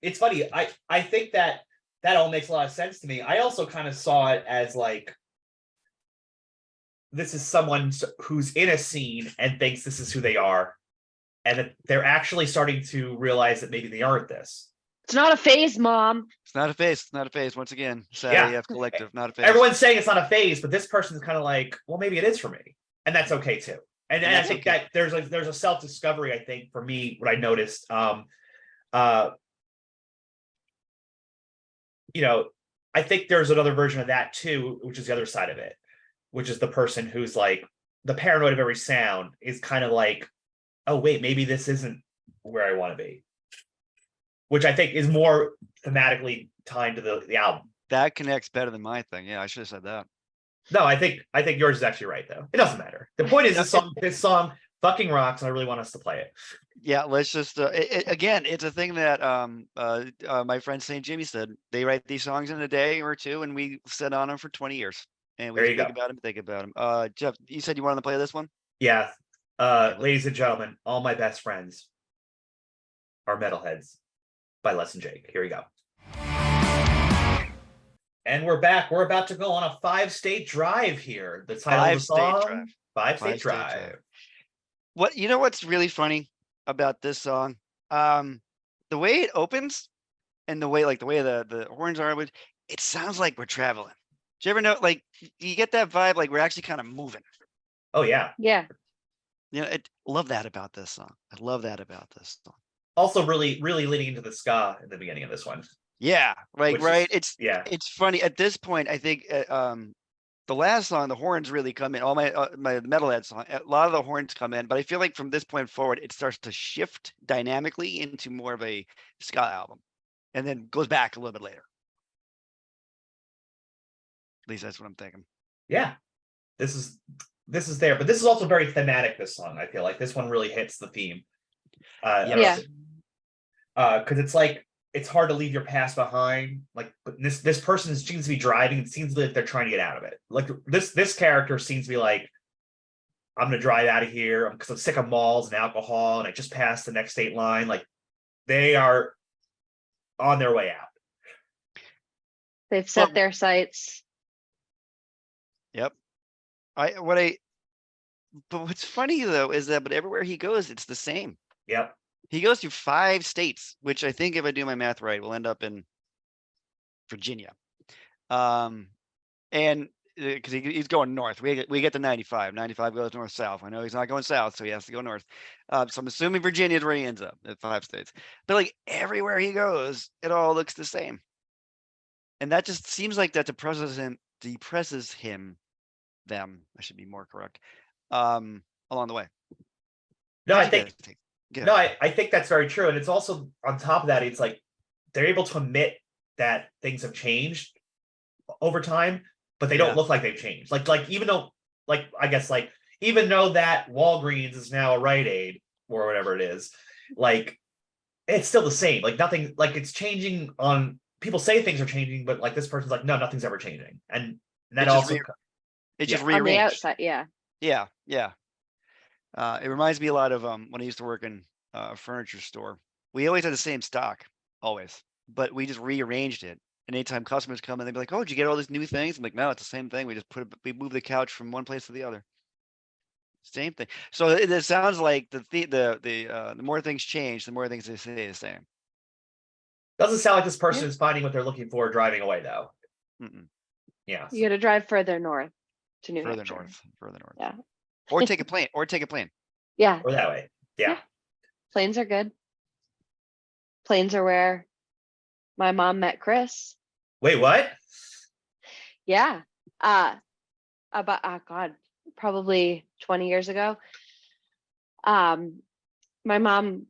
It's funny. I think that all makes a lot of sense to me. I also kind of saw it as like, this is someone who's in a scene and thinks this is who they are, and that they're actually starting to realize that maybe they aren't this. It's not a phase, Mom. It's not a phase. It's not a phase. Once again, SAF collective, not a phase. Everyone's saying it's not a phase, but this person's kind of like, well, maybe it is for me, and that's okay too. And I think that there's a self-discovery. I think for me, what I noticed, I think there's another version of that too, which is the other side of it, which is the person who's like, the paranoid of every sound is kind of like, oh wait, maybe this isn't where I want to be, which I think is more thematically tied to the album. That connects better than my thing. Yeah, I should have said that. No, I think yours is actually right though. It doesn't matter. The point is this song fucking rocks, and I really want us to play it. Yeah, let's just again, it's a thing that my friend St. Jimmy said. They write these songs in a day or two, and we sit on them for 20 years. And we think about them. Jeff, you said you wanted to play this one? Yeah. Ladies and gentlemen, all my best friends are metalheads by Les and Jake. Here we go. And we're back. We're about to go on a 5-state drive here. The title of the song, 5-state drive. What's really funny about this song? The way it opens and the way the horns are, it sounds like we're traveling. Do you ever know, like, you get that vibe, like we're actually kind of moving? Oh yeah. Yeah. Love that about this song. I love that about this song. Also really, really leaning into the ska in the beginning of this one. Yeah, like, right. It's funny at this point. I think the last song, the horns really come in. All my metalhead song, a lot of the horns come in, but I feel like from this point forward, it starts to shift dynamically into more of a ska album, and then goes back a little bit later. At least that's what I'm thinking. Yeah, this is there, but this is also very thematic. This song, I feel like this one really hits the theme. Because it's like, it's hard to leave your past behind. Like, but this person seems to be driving. It seems like they're trying to get out of it. Like this character seems to be like, I'm gonna drive out of here because I'm sick of malls and alcohol, and I just passed the next state line. Like, they are on their way out. They've set their sights. Yep. But what's funny though is that, but everywhere he goes, it's the same. Yep. He goes through 5 states, which I think, if I do my math right, will end up in Virginia. And because he's going north, we get to 95. 95 goes north south. I know he's not going south, so he has to go north. So I'm assuming Virginia is where he ends up, at 5 states. But like everywhere he goes, it all looks the same. And that just seems like that depresses him them. I should be more correct. Along the way. No, How'd I you think guys take- yeah. no, I think that's very true. And it's also on top of that, it's like they're able to admit that things have changed over time, but they Yeah. don't look like they've changed. Like even though, like I guess like even though that Walgreens is now a Rite Aid or whatever it is, like it's still the same. Like nothing, like it's changing on people say things are changing, but like this person's like, no, nothing's ever changing. And that It just also It just On the rearranged. outside, yeah. Yeah, yeah. It reminds me a lot of when I used to work in a furniture store. We always had the same stock, always, but we just rearranged it. And anytime customers come in, they'd be like, "Oh, did you get all these new things?" I'm like, "No, it's the same thing. We just we move the couch from one place to the other. Same thing." So it sounds like the more things change, the more things they stay the same. doesn't sound like this person is finding what they're looking for driving away though. Mm-mm. Yeah. You gotta drive further north to New Further Hampshire. north, further north. Yeah. Or take a plane, or take a plane. Yeah, Or that way. Yeah. planes are good. Planes are where my mom met Chris. Wait, what? Yeah. About God, probably 20 years ago. My mom,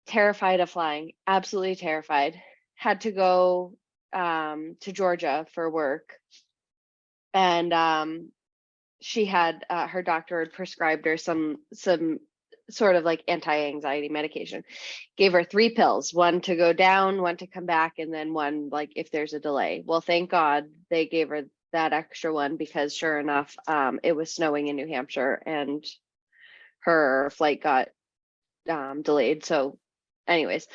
terrified of flying, absolutely terrified, had to go to Georgia for work. And she had her doctor had prescribed her some sort of like anti-anxiety medication. Gave her 3 pills, one to go down, one to come back, and then one like if there's a delay. Well, thank God they gave her that extra one, because sure enough, it was snowing in New Hampshire and her flight got delayed. So anyways,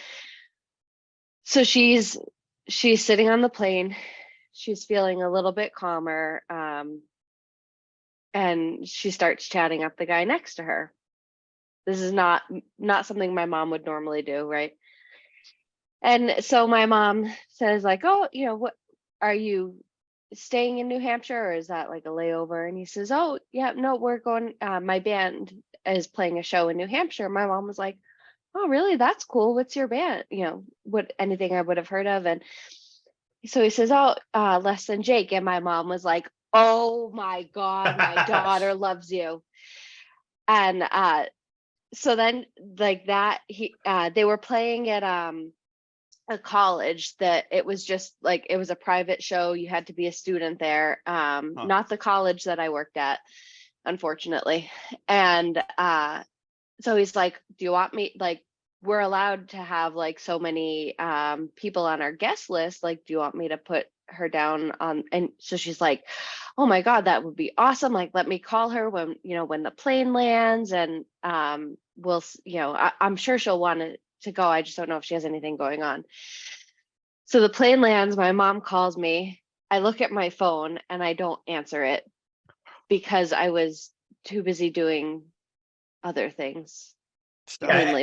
so she's sitting on the plane. She's feeling a little bit calmer. And she starts chatting up the guy next to her. This is not something my mom would normally do, right? And so my mom says like, "Oh, what are you staying in New Hampshire, or is that like a layover?" And he says, "Oh, yeah, no, we're going, my band is playing a show in New Hampshire." My mom was like, "Oh, really? That's cool. What's your band?" What anything I would have heard of. And so he says, "Oh, Less Than Jake." And my mom was like, "Oh my God, my daughter loves you." And so then like that, they were playing at a college that it was just like, it was a private show. You had to be a student there. Not the college that I worked at, unfortunately. And so he's like, "Do you want me, like, we're allowed to have like so many people on our guest list. Like, do you want me to put her down on?" And so she's like, "Oh my God, that would be awesome. Like, let me call her when, when the plane lands, and I'm sure she'll want to go. I just don't know if she has anything going on." So the plane lands, my mom calls me. I look at my phone and I don't answer it because I was too busy doing other things. Stuff. Yeah, Mainly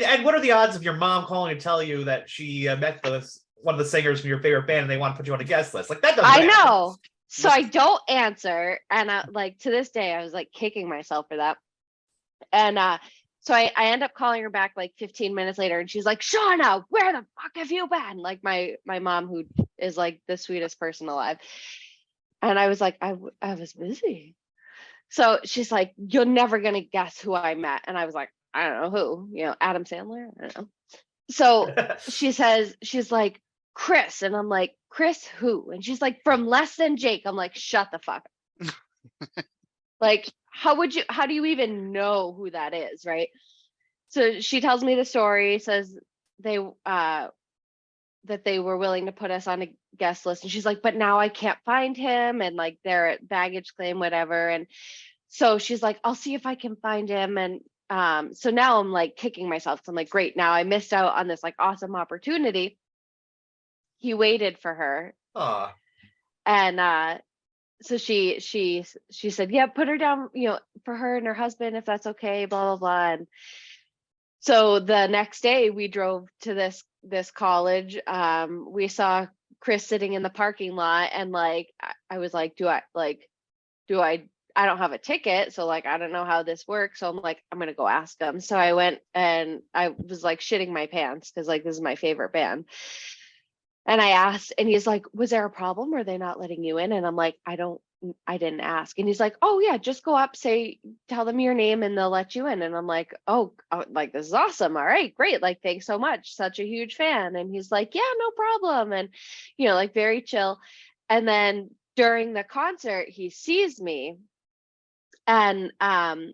and what are the odds of your mom calling to tell you that she met one of the singers from your favorite band and they want to put you on a guest list? Like that doesn't I happen. know. So I don't answer. And like to this day, I was like kicking myself for that. And so I end up calling her back like 15 minutes later, and she's like, "Shawna, where the fuck have you been?" Like my mom, who is like the sweetest person alive. And I was like, I was busy. So she's like, "You're never gonna guess who I met." And I was like, "I don't know who, Adam Sandler. I don't know." So she's like, "Chris." And I'm like, "Chris who?" And she's like, "From Less Than Jake." I'm like, "Shut the fuck up." Like, how do you even know who that is, right? So she tells me the story, says they that they were willing to put us on a guest list. And she's like, "But now I can't find him, and like they're at baggage claim, whatever." And so she's like, "I'll see if I can find him." And so now I'm like kicking myself, because I'm like, great, now I missed out on this like awesome opportunity. He waited for her. Aw. And so she said, "Yeah, put her down, for her and her husband, if that's okay, blah blah blah." And so the next day we drove to this college. We saw Chris sitting in the parking lot, and like I was like, I don't have a ticket, so like I don't know how this works. So I'm like, I'm gonna go ask him. So I went, and I was like shitting my pants, because like this is my favorite band. And I asked, and he's like, "Was there a problem? Were they not letting you in?" And I'm like, I don't I didn't ask. And he's like, oh yeah, just go up, tell them your name and they'll let you in. And I'm like, oh, like, this is awesome. All right, great. Like, thanks so much. Such a huge fan. And he's like, yeah, no problem. And, like, very chill. And then during the concert, he sees me, and then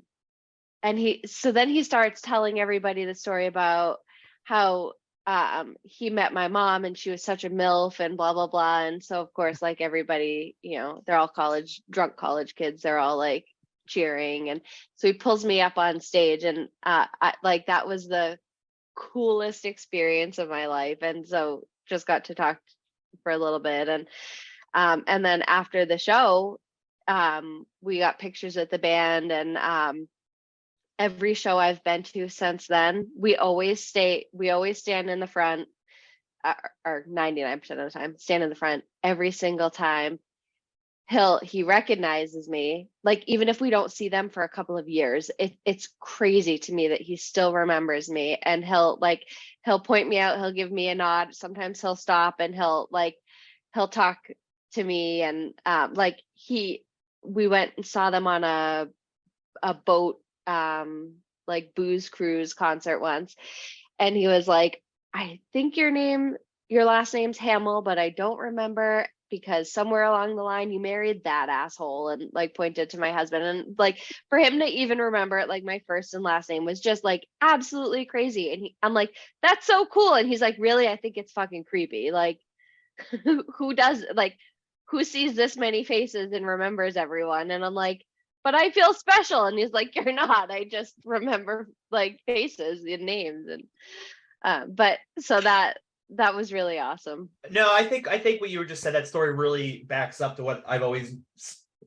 he starts telling everybody the story about how he met my mom and she was such a MILF and blah blah blah. And so of course, like, everybody, they're all drunk college kids, they're all like cheering. And so he pulls me up on stage, and like, that was the coolest experience of my life. And so just got to talk for a little bit. And then after the show, we got pictures with the band. And every show I've been to since then, we always stand in the front, or 99% of the time, stand in the front every single time. He recognizes me, like, even if we don't see them for a couple of years. It's crazy to me that he still remembers me, and he'll point me out, he'll give me a nod. Sometimes he'll stop and he'll talk to me. And we went and saw them on a boat, like, booze cruise concert once, and he was like, I think your last name's Hamill, but I don't remember, because somewhere along the line you married that asshole, and like pointed to my husband. And like, for him to even remember it, like, my first and last name, was just like absolutely crazy. And I'm like, that's so cool. And he's like, really? I think it's fucking creepy. Like, who does, like, who sees this many faces and remembers everyone? And I'm like, but I feel special. And he's like, you're not. I just remember, like, faces and names. And but so that was really awesome. No, I think what you were just said, that story really backs up to what I've always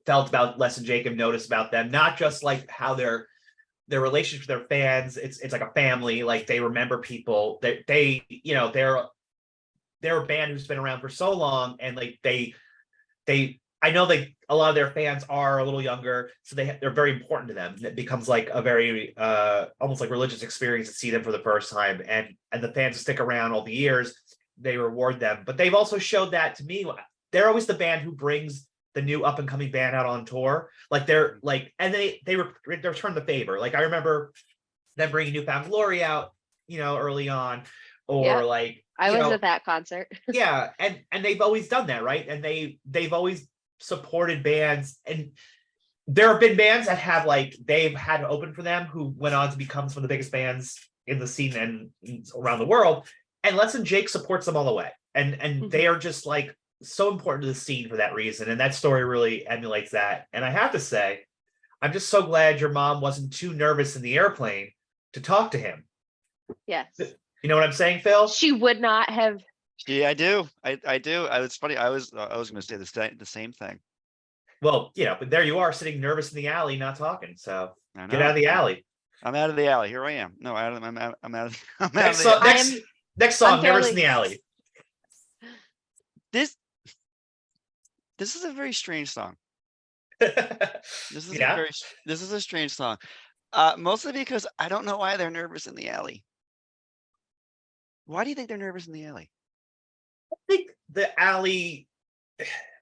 felt about Les and Jacob, noticed about them. Not just like how their relationship with their fans, it's like a family. Like, they remember people. They're a band who's been around for so long, and like I know a lot of their fans are a little younger, so they're very important to them. It becomes like a very almost like religious experience to see them for the first time, and the fans who stick around all the years, they reward them. But they've also showed that to me. They're always the band who brings the new up and coming band out on tour. Like, they're like, and they return the favor. Like, I remember them bringing New Found Glory out, early on, or Yep. like, I was at that concert. yeah, and they've always done that, right? And they've always supported bands, and there have been bands that have, like, they've had to open for them, who went on to become some of the biggest bands in the scene and around the world. And Les and Jake supports them all the way, and they are just like so important to the scene for that reason. And that story really emulates that. And I have to say, I'm just so glad your mom wasn't too nervous in the airplane to talk to him. Yes. You know what I'm saying, Phil? She would not have. Yeah, I do. I do. It's funny. I was going to say the same thing. Well, but there you are, sitting nervous in the alley, not talking. So I get out of the know. alley. I'm out of the alley. Here I am. No, I'm out of the Next song, I'm Nervous fairly- in the Alley. This is a very strange song. This is a strange song. Mostly because I don't know why they're nervous in the alley. Why do you think they're nervous in the alley? I think the alley,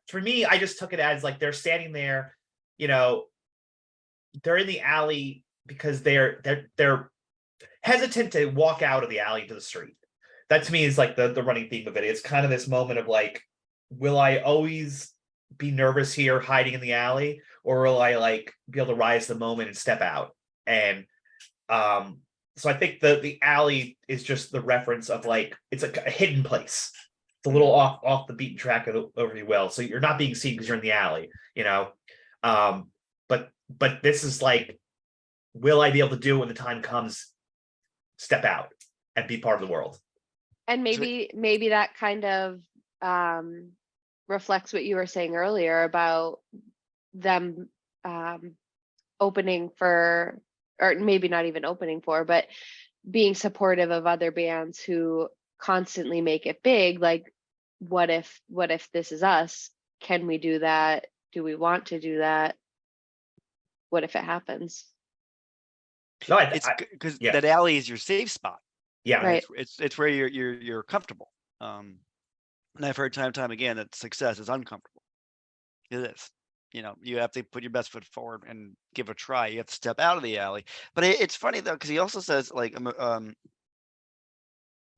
for me, I just took it as like they're standing there, they're in the alley because they're hesitant to walk out of the alley to the street. That to me is like the running theme of it. It's kind of this moment of like, will I always be nervous here hiding in the alley, or will I like be able to rise to the moment and step out? And so I think the alley is just the reference of like, it's like a hidden place. It's a little off the beaten track, over you will. So you're not being seen because you're in the alley, but this is like, will I be able to do it when the time comes, step out and be part of the world? And maybe that kind of reflects what you were saying earlier about them opening for, or maybe not even opening for, but being supportive of other bands who constantly make it big. Like, what if this is us? Can we do that? Do we want to do that? What if it happens? No, It's because that alley is your safe spot. Yeah, right. It's where you're comfortable. And I've heard time and time again that success is uncomfortable. It is. you have to put your best foot forward and give it a try. You have to step out of the alley. But it's funny though, because he also says like,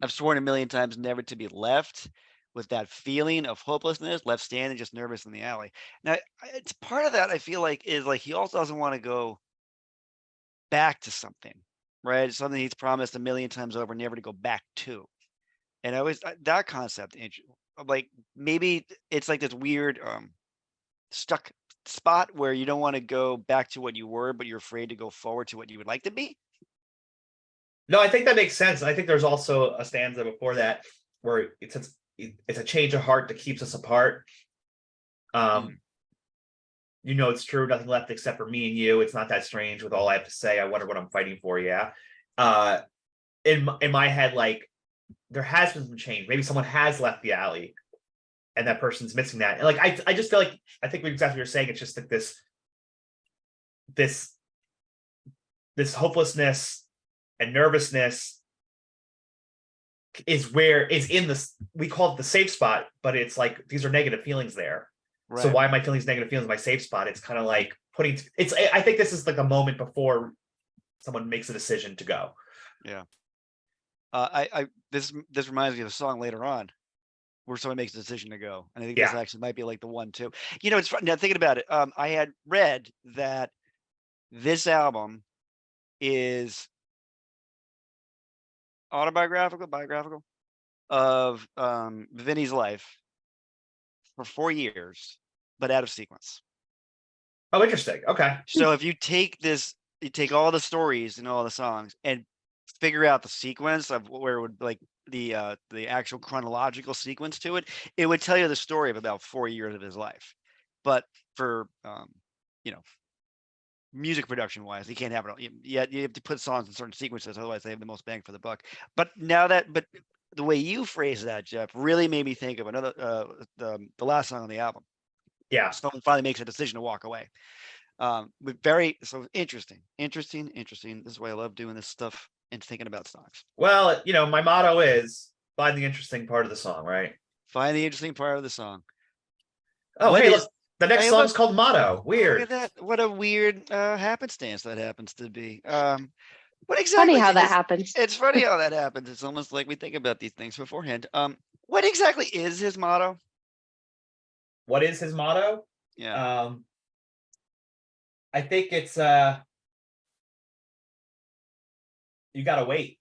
I've sworn a million times never to be left with that feeling of hopelessness, left standing, just nervous in the alley. Now, it's part of that I feel like is like he also doesn't want to go back to something, right? Something he's promised a million times over, never to go back to. And I always that concept, like maybe it's like this weird stuck spot where you don't want to go back to what you were, but you're afraid to go forward to what you would like to be. No, I think that makes sense. I think there's also a stanza before that where it's a change of heart that keeps us apart. It's true, nothing left except for me and you. It's not that strange with all I have to say. I wonder what I'm fighting for. Yeah. In my head, like there has been some change. Maybe someone has left the alley and that person's missing that. And like I just feel like I think exactly what you're saying. It's just like this hopelessness and nervousness is in this, we call it the safe spot, but it's like these are negative feelings there. Right. So why am I feeling these negative feelings in my safe spot? It's kind of like I think this is like a moment before someone makes a decision to go. Yeah. This reminds me of a song later on where someone makes a decision to go. And I think this actually might be like the one too. It's fun. Now thinking about it, I had read that this album is biographical of Vinny's life for 4 years, but out of sequence. Oh, interesting. Okay. So if you take all the stories and all the songs and figure out the sequence of where it would like the actual chronological sequence to it, it would tell you the story of about 4 years of his life. But for music production wise, you can't have it all. You have to put songs in certain sequences, otherwise they have the most bang for the buck. But the way you phrase that, Jeff, really made me think of another the last song on the album. Yeah. Someone finally makes a decision to walk away. So interesting. This is why I love doing this stuff and thinking about songs. Well, my motto is find the interesting part of the song, right? Find the interesting part of the song. Oh, hey, look, the next song's called Motto. Weird. Look at that. What a weird happenstance that happens to be. What exactly? Funny how that happens. It's funny how that happens. It's almost like we think about these things beforehand. What exactly is his motto? What is his motto? Yeah. I think it's you gotta wait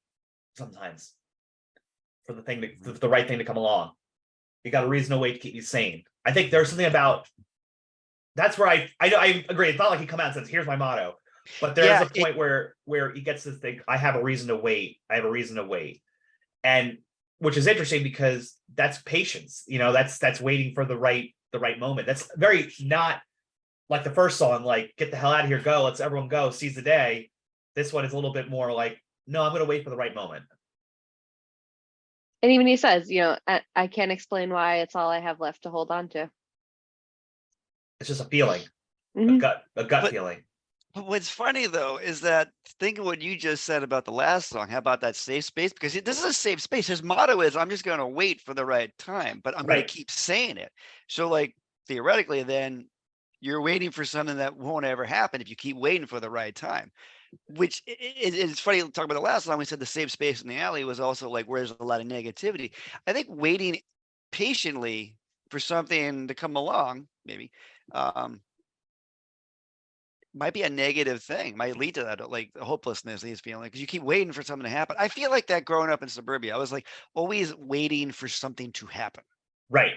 sometimes for the right thing to come along. You got a reason to wait to keep you sane. I think there's something about that's where I agree. It's not like he come out and says, "Here's my motto," but there's a point where he gets this thing. I have a reason to wait. And which is interesting because that's patience. That's waiting for the right moment. That's very not like the first song, like get the hell out of here, go, let's everyone go, seize the day. This one is a little bit more like, no, I'm going to wait for the right moment. And even he says, I can't explain why, it's all I have left to hold on to. It's just a feeling, a gut feeling. But what's funny though is that think of what you just said about the last song. How about that safe space? Because this is a safe space. His motto is, I'm just going to wait for the right time, but I'm going to keep saying it. So like theoretically, then you're waiting for something that won't ever happen if you keep waiting for the right time. Which it's funny to talk about the last song. We said the safe space in the alley was also like where there's a lot of negativity. I think waiting patiently for something to come along, maybe, might be a negative thing, might lead to that, like the hopelessness he's feeling, because you keep waiting for something to happen. I feel like that growing up in suburbia, I was like always waiting for something to happen. Right.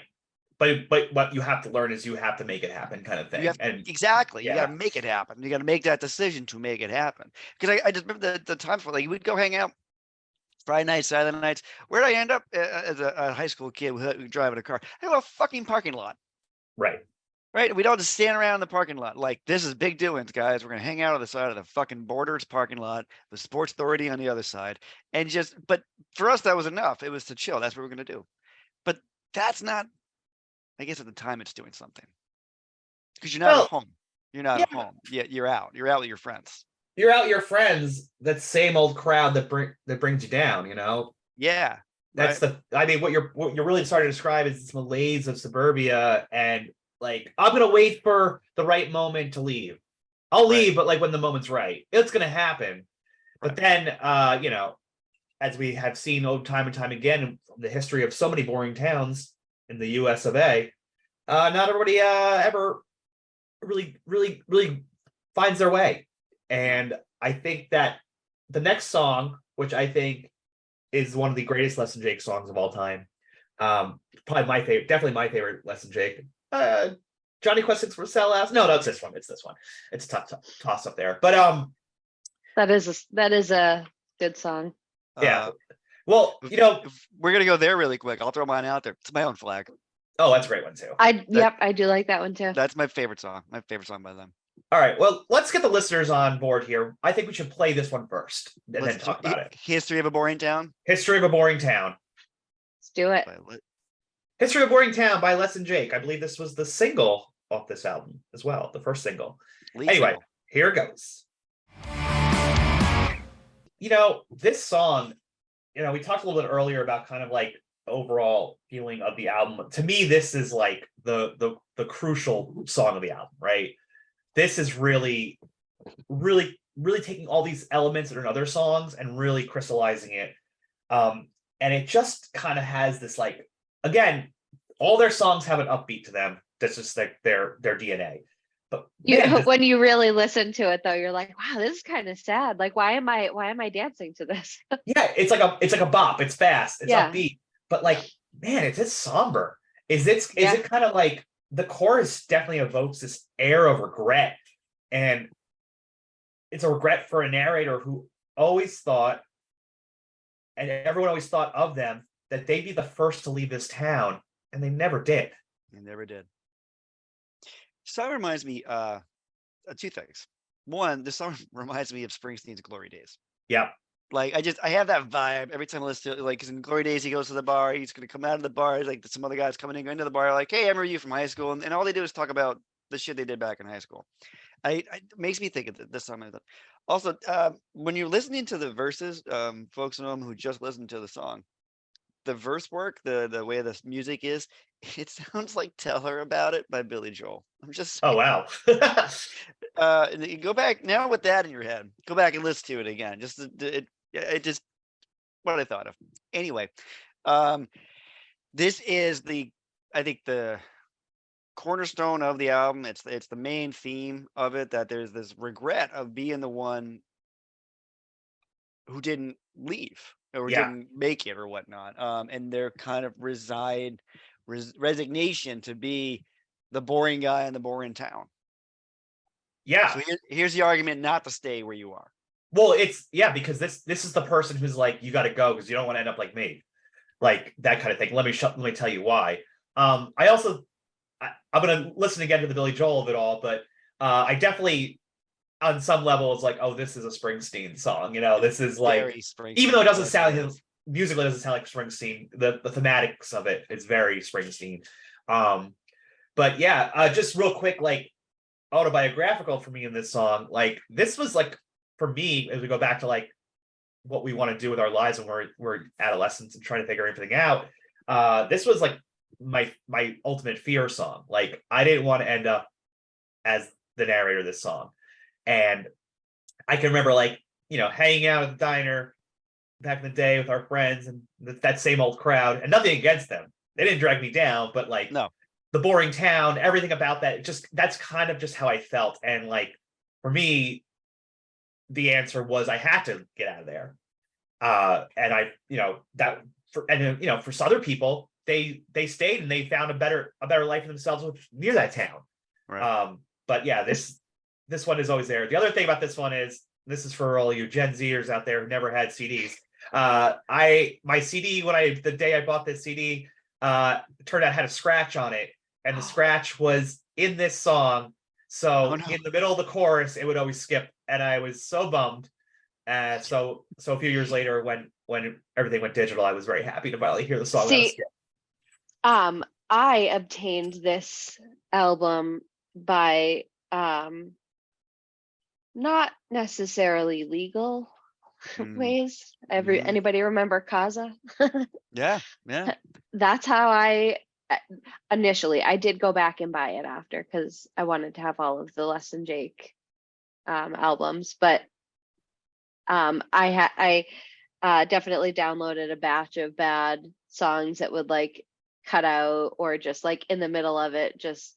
But what you have to learn is you have to make it happen, kind of thing. Exactly. You got to make it happen. You got to make that decision to make it happen. Because I just remember the time for like, we'd go hang out Friday nights, Saturday nights. Where'd I end up as a high school kid who driving a car? I go a fucking parking lot. Right. We'd all just stand around in the parking lot. Like, this is big doings, guys. We're going to hang out on the side of the fucking Borders parking lot, the Sports Authority on the other side. But for us, that was enough. It was to chill. That's what we're going to do. But that's not, I guess at the time it's doing something. Because you're not at home. You're not at home. You're out. You're out with your friends. You're out with your friends. That same old crowd that brings you down, Yeah. That's what you're really starting to describe is this malaise of suburbia and like I'm gonna wait for the right moment to leave. I'll leave, but like when the moment's right, it's gonna happen. But then, you know, as we have seen time and time again from the history of so many boring towns in the U.S. of A, not everybody ever really finds their way. And I think that the next song, which I think is one of the greatest Less Than Jake songs of all time, probably my favorite, definitely my favorite Less Than Jake. Johnny Quest 6 for Sell Last. No, it's this one. It's this one. It's a tough toss up there. But that is a good song. yeah. Well, you know, if we're gonna go there really quick. I'll throw mine out there. It's My Own Flag. oh, that's a great one too. Yep, I do like that one too. That's my favorite song. My favorite song by them. All right. Well, let's get the listeners on board here. I think we should play this one first and then talk about it. History of a Boring Town. History of a Boring Town. Let's do it. History of a Boring Town by Less Than Jake. I believe this was the single off this album as well, the first single. Anyway, here it goes. You know, this song, you know, we talked a little bit earlier about kind of like overall feeling of the album. To me, this is like the crucial song of the album, right? This is really taking all these elements that are in other songs and really crystallizing it. And it just kind of has this, like, again, all their songs have an upbeat to them. That's just like their DNA. But man, when you really listen to it though, you're like, wow, this is kind of sad. Like, why am I dancing to this? yeah, it's like a bop. It's fast. It's upbeat. But like, man, it's somber. Is it kind of like the chorus definitely evokes this air of regret, and it's a regret for a narrator who always thought, and everyone always thought of them, that they'd be the first to leave this town, and they never did. They never did. Song reminds me two things. One, the song reminds me of Springsteen's Glory Days. Yeah. Like I have that vibe every time I listen to it. Like, because in Glory Days, he goes to the bar. He's going to come out of the bar. He's like, some other guys coming in, going to the bar. Like, hey, I remember you from high school. And all they do is talk about the shit they did back in high school. It makes me think of this song. Also, when you're listening to the verses, folks at home who just listened to the song, the verse work, the way the music is, it sounds like "Tell Her About It" by Billy Joel. I'm just Oh wow. and you go back now with that in your head. Go back and listen to it again. It just what I thought of. Anyway, this is I think the cornerstone of the album. It's the main theme of it, that there's this regret of being the one who didn't leave or didn't make it or whatnot. And their kind of resignation to be the boring guy in the boring town. Yeah. So here's the argument not to stay where you are. Well, it's because this is the person who's like, you got to go because you don't want to end up like me, like that kind of thing. Let me tell you why. I'm gonna listen again to the Billy Joel of it all, but I definitely, on some level, it's like, oh, this is a Springsteen song. You know, this is like, even though it doesn't sound musically, it doesn't sound like Springsteen. The thematics of it is very Springsteen. But yeah, just real quick, like autobiographical for me in this song. Like this was like, for me, as we go back to like what we want to do with our lives when we're adolescents and trying to figure everything out, this was like my ultimate fear song. Like I didn't want to end up as the narrator of this song. And I can remember, like, you know, hanging out at the diner back in the day with our friends and that same old crowd, and nothing against them. They didn't drag me down, but like, no, the boring town, everything about that, that's kind of just how I felt. And like, for me, the answer was I had to get out of there. And I, you know, for other people, they stayed and they found a better life for themselves near that town. Right. But yeah, this one is always there. The other thing about this one is, this is for all you Gen Zers out there who never had CDs. My CD, the day I bought this CD, turned out had a scratch on it, and the scratch was in this song. So in the middle of the chorus, it would always skip, and I was so bummed. So a few years later, when everything went digital, I was very happy to finally hear the song. See, I obtained this album by not necessarily legal ways. Anybody remember Kaza? Yeah. That's how I initially. I did go back and buy it after because I wanted to have all of the Less Than Jake albums, but I definitely downloaded a batch of bad songs that would like cut out or just like in the middle of it, just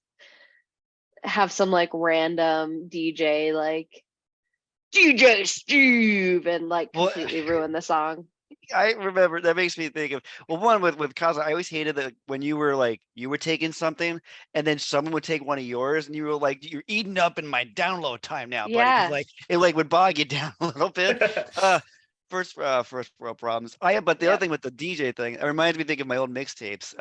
have some like random DJ like DJ Steve and like Well, completely ruin the song. I remember that makes me think of one with Kaza. I always hated that when you were taking something and then someone would take one of yours and you were like, you're eating up in my download time now, buddy. 'Cause, Yeah. like it like would bog you down a little bit. First world problems. But the other Yep. thing with the DJ thing, it reminds me think of my old mixtapes.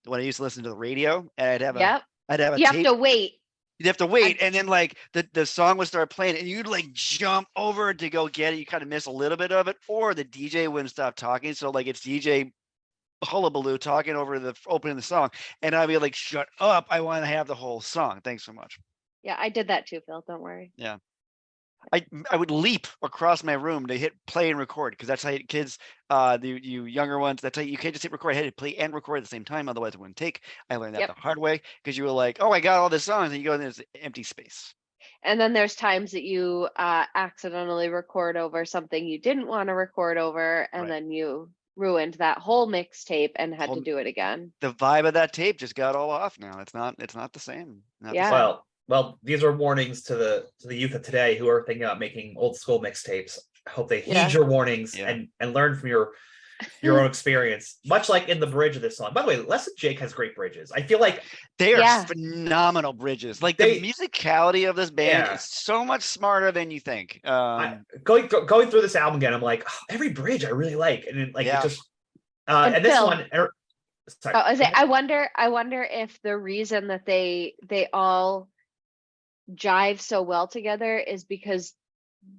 When I used to listen to the radio and I'd have Yep. a You have tape. to wait. You'd have to wait, and then like the song would start playing, and you'd like jump over to go get it. You kind of miss a little bit of it, or the DJ wouldn't stop talking. So like it's DJ Hullabaloo talking over the opening the song, and I'd be like, "Shut up! I want to have the whole song." Thanks so much. Yeah, I did that too, Phil. Don't worry. Yeah. I would leap across my room to hit play and record because that's how kids, you younger ones, that's how you can't just hit record. I had to play and record at the same time, otherwise it wouldn't take. I learned that Yep. the hard way because you were like, oh, I got all the songs, and you go in this empty space. And then there's times that you accidentally record over something you didn't want to record over, and Right. then you ruined that whole mixtape and had to Whole- do it again. The vibe of that tape just got all off now. It's not the same. Not the Yeah. same. Well, these are warnings to the youth of today who are thinking about making old school mixtapes. I hope they heed Yeah. your warnings Yeah. and learn from your own experience. Much like in the bridge of this song. By the way, Less Than Jake has great bridges. I feel like They are Yeah. phenomenal bridges. Like They- the musicality of this band Yeah. is so much smarter than you think. going through this album again, I'm like, oh, every bridge I really like, and then, like Yeah. it just And and this Phil- one. Sorry. I wonder if the reason that they all jive so well together is because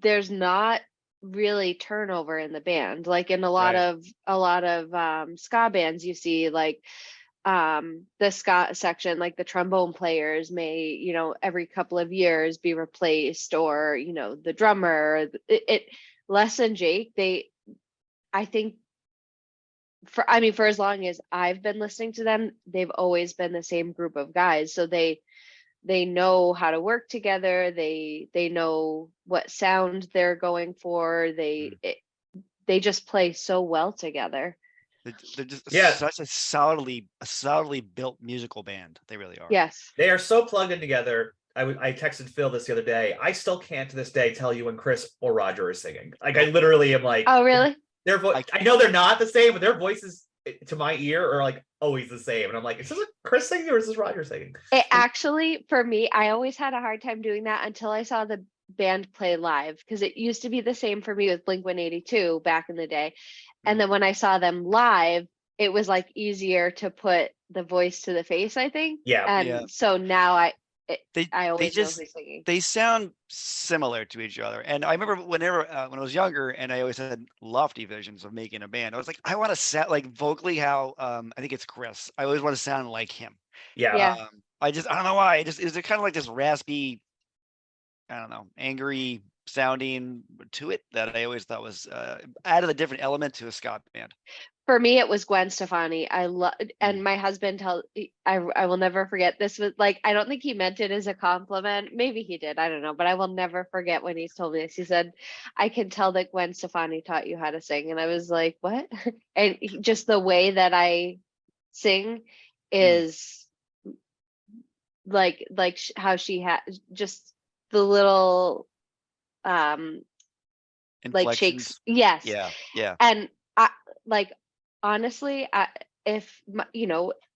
there's not really turnover in the band. Like in a lot of ska bands, you see like the ska section, like the trombone players may, every couple of years be replaced, or the drummer. Less Than Jake, I think for as long as I've been listening to them, they've always been the same group of guys. So they know how to work together. They know what sound they're going for. They just play so well together. They're just Yeah. such a solidly built musical band. They really are. Yes. They are so plugged in together. I texted Phil this the other day. I still can't to this day tell you when Chris or Roger is singing. Like I literally am like, Oh, really? their voice. I know they're not the same, but their voices to my ear are like always the same. And I'm like, is this a Chris singing or is this Roger singing? It actually, for me, I always had a hard time doing that until I saw the band play live, because it used to be the same for me with Blink-182 back in the day. And then when I saw them live, it was like easier to put the voice to the face, I think. Yeah. And Yeah. so now I always know just- who's singing. They sound similar to each other. And I remember when I was younger and I always had lofty visions of making a band, I was like, I want to sound like vocally how I think it's Chris. I always want to sound like him. Yeah. Yeah. I don't know why. Is it kind of like this raspy, I don't know, angry sounding to it that I always thought was added a different element to a ska band. For me, it was Gwen Stefani. I love, and my husband I will never forget. This was like, I don't think he meant it as a compliment. Maybe he did. I don't know, but I will never forget when he's told me this. He said, "I can tell that Gwen Stefani taught you how to sing," and I was like, "What?" And just the way that I sing is like how she had just the little like shakes. Inflections. Yes. Yeah. And I like, honestly, if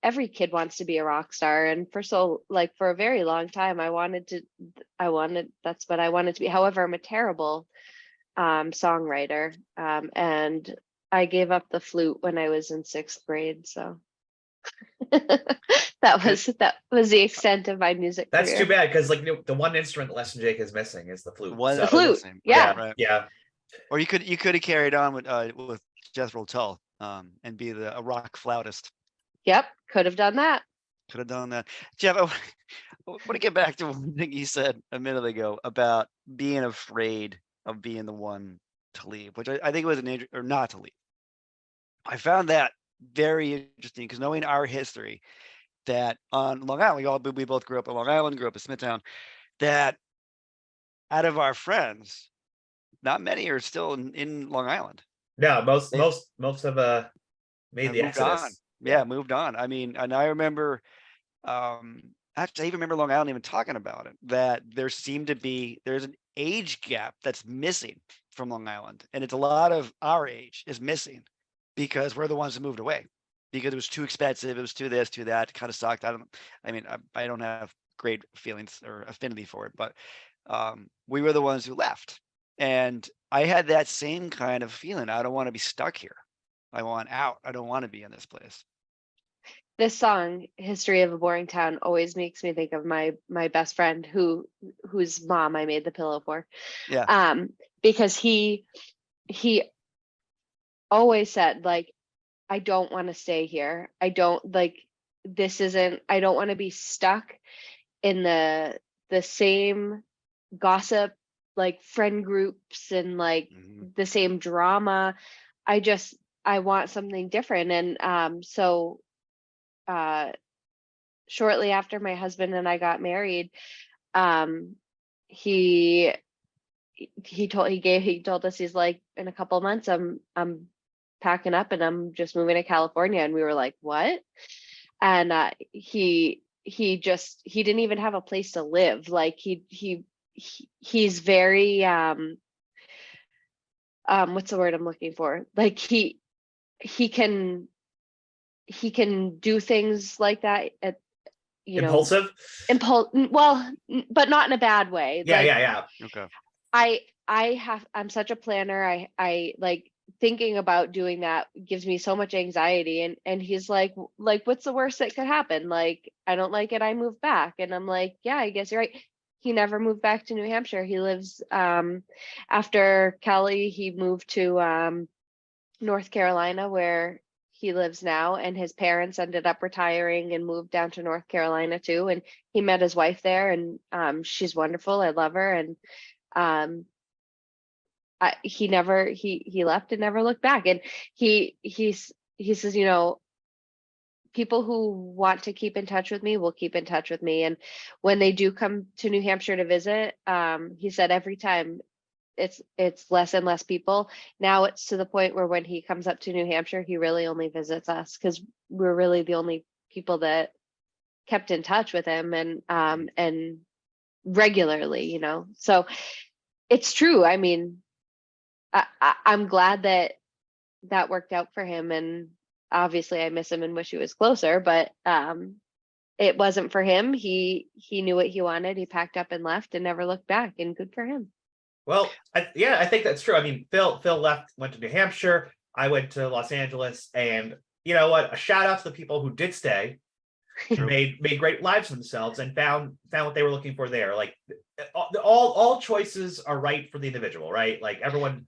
every kid wants to be a rock star, and for a very long time that's what I wanted to be. However, I'm a terrible songwriter, and I gave up the flute when I was in 6th grade, so that was the extent of my music That's career. too bad, because like the one instrument that Less Than Jake is missing is the flute. Was The So- flute. same. Yeah. Right. Yeah. Or you could have carried on with Jethro Tull and be a rock flautist. Yep, could have done that. Could have done that. Jeff, I want to get back to one thing you said a minute ago about being afraid of being the one to leave, which I think was or not to leave. I found that very interesting because knowing our history, that on Long Island, we both grew up in Long Island, grew up in Smithtown, that out of our friends, not many are still in Long Island. No, most They have made have the moved on. exodus. Yeah, moved on. I mean, and I remember, actually, I even remember Long Island even talking about it, that there's an age gap that's missing from Long Island. And it's a lot of our age is missing because we're the ones that moved away because it was too expensive. It was too this, too that. It kind of sucked. I don't have great feelings or affinity for it, but we were the ones who left. And I had that same kind of feeling. I don't want to be stuck here. I want out. I don't want to be in this place. This song, History of a Boring Town, always makes me think of my best friend whose mom I made the pillow for. Yeah. Because he always said, like, I don't want to stay here. I don't like I don't want to be stuck in the same gossip, like friend groups and like the same drama. I want something different. And so shortly after my husband and I got married, he told us, he's like, in a couple of months I'm packing up and I'm just moving to California. And we were like, what? And he didn't even have a place to live. Like he's very what's the word I'm looking for? Like he can do things like that at, Impulsive. Well, but not in a bad way. Yeah, Like, yeah. Okay. I'm such a planner. I like thinking about doing that gives me so much anxiety. And he's like, what's the worst that could happen? Like, I don't like it, I move back. And I'm like, yeah, I guess you're right. He never moved back to New Hampshire. He lives after Kelly, he moved to North Carolina, where he lives now, and his parents ended up retiring and moved down to North Carolina too. And he met his wife there, and she's wonderful. I love her. And he left and never looked back. And he says, people who want to keep in touch with me will keep in touch with me. And when they do come to New Hampshire to visit, he said every time it's less and less people. Now it's to the point where when he comes up to New Hampshire, he really only visits us because we're really the only people that kept in touch with him and regularly, So it's true. I mean, I'm glad that worked out for him, and obviously I miss him and wish he was closer, but it wasn't for him. He knew what he wanted. He packed up and left and never looked back, and good for him. Well, I think that's true. I mean, Phil went to New Hampshire. I went to Los Angeles, and you know what? A shout out to the people who did stay, who made great lives for themselves, and found what they were looking for there. Like all choices are right for the individual, right? Like everyone.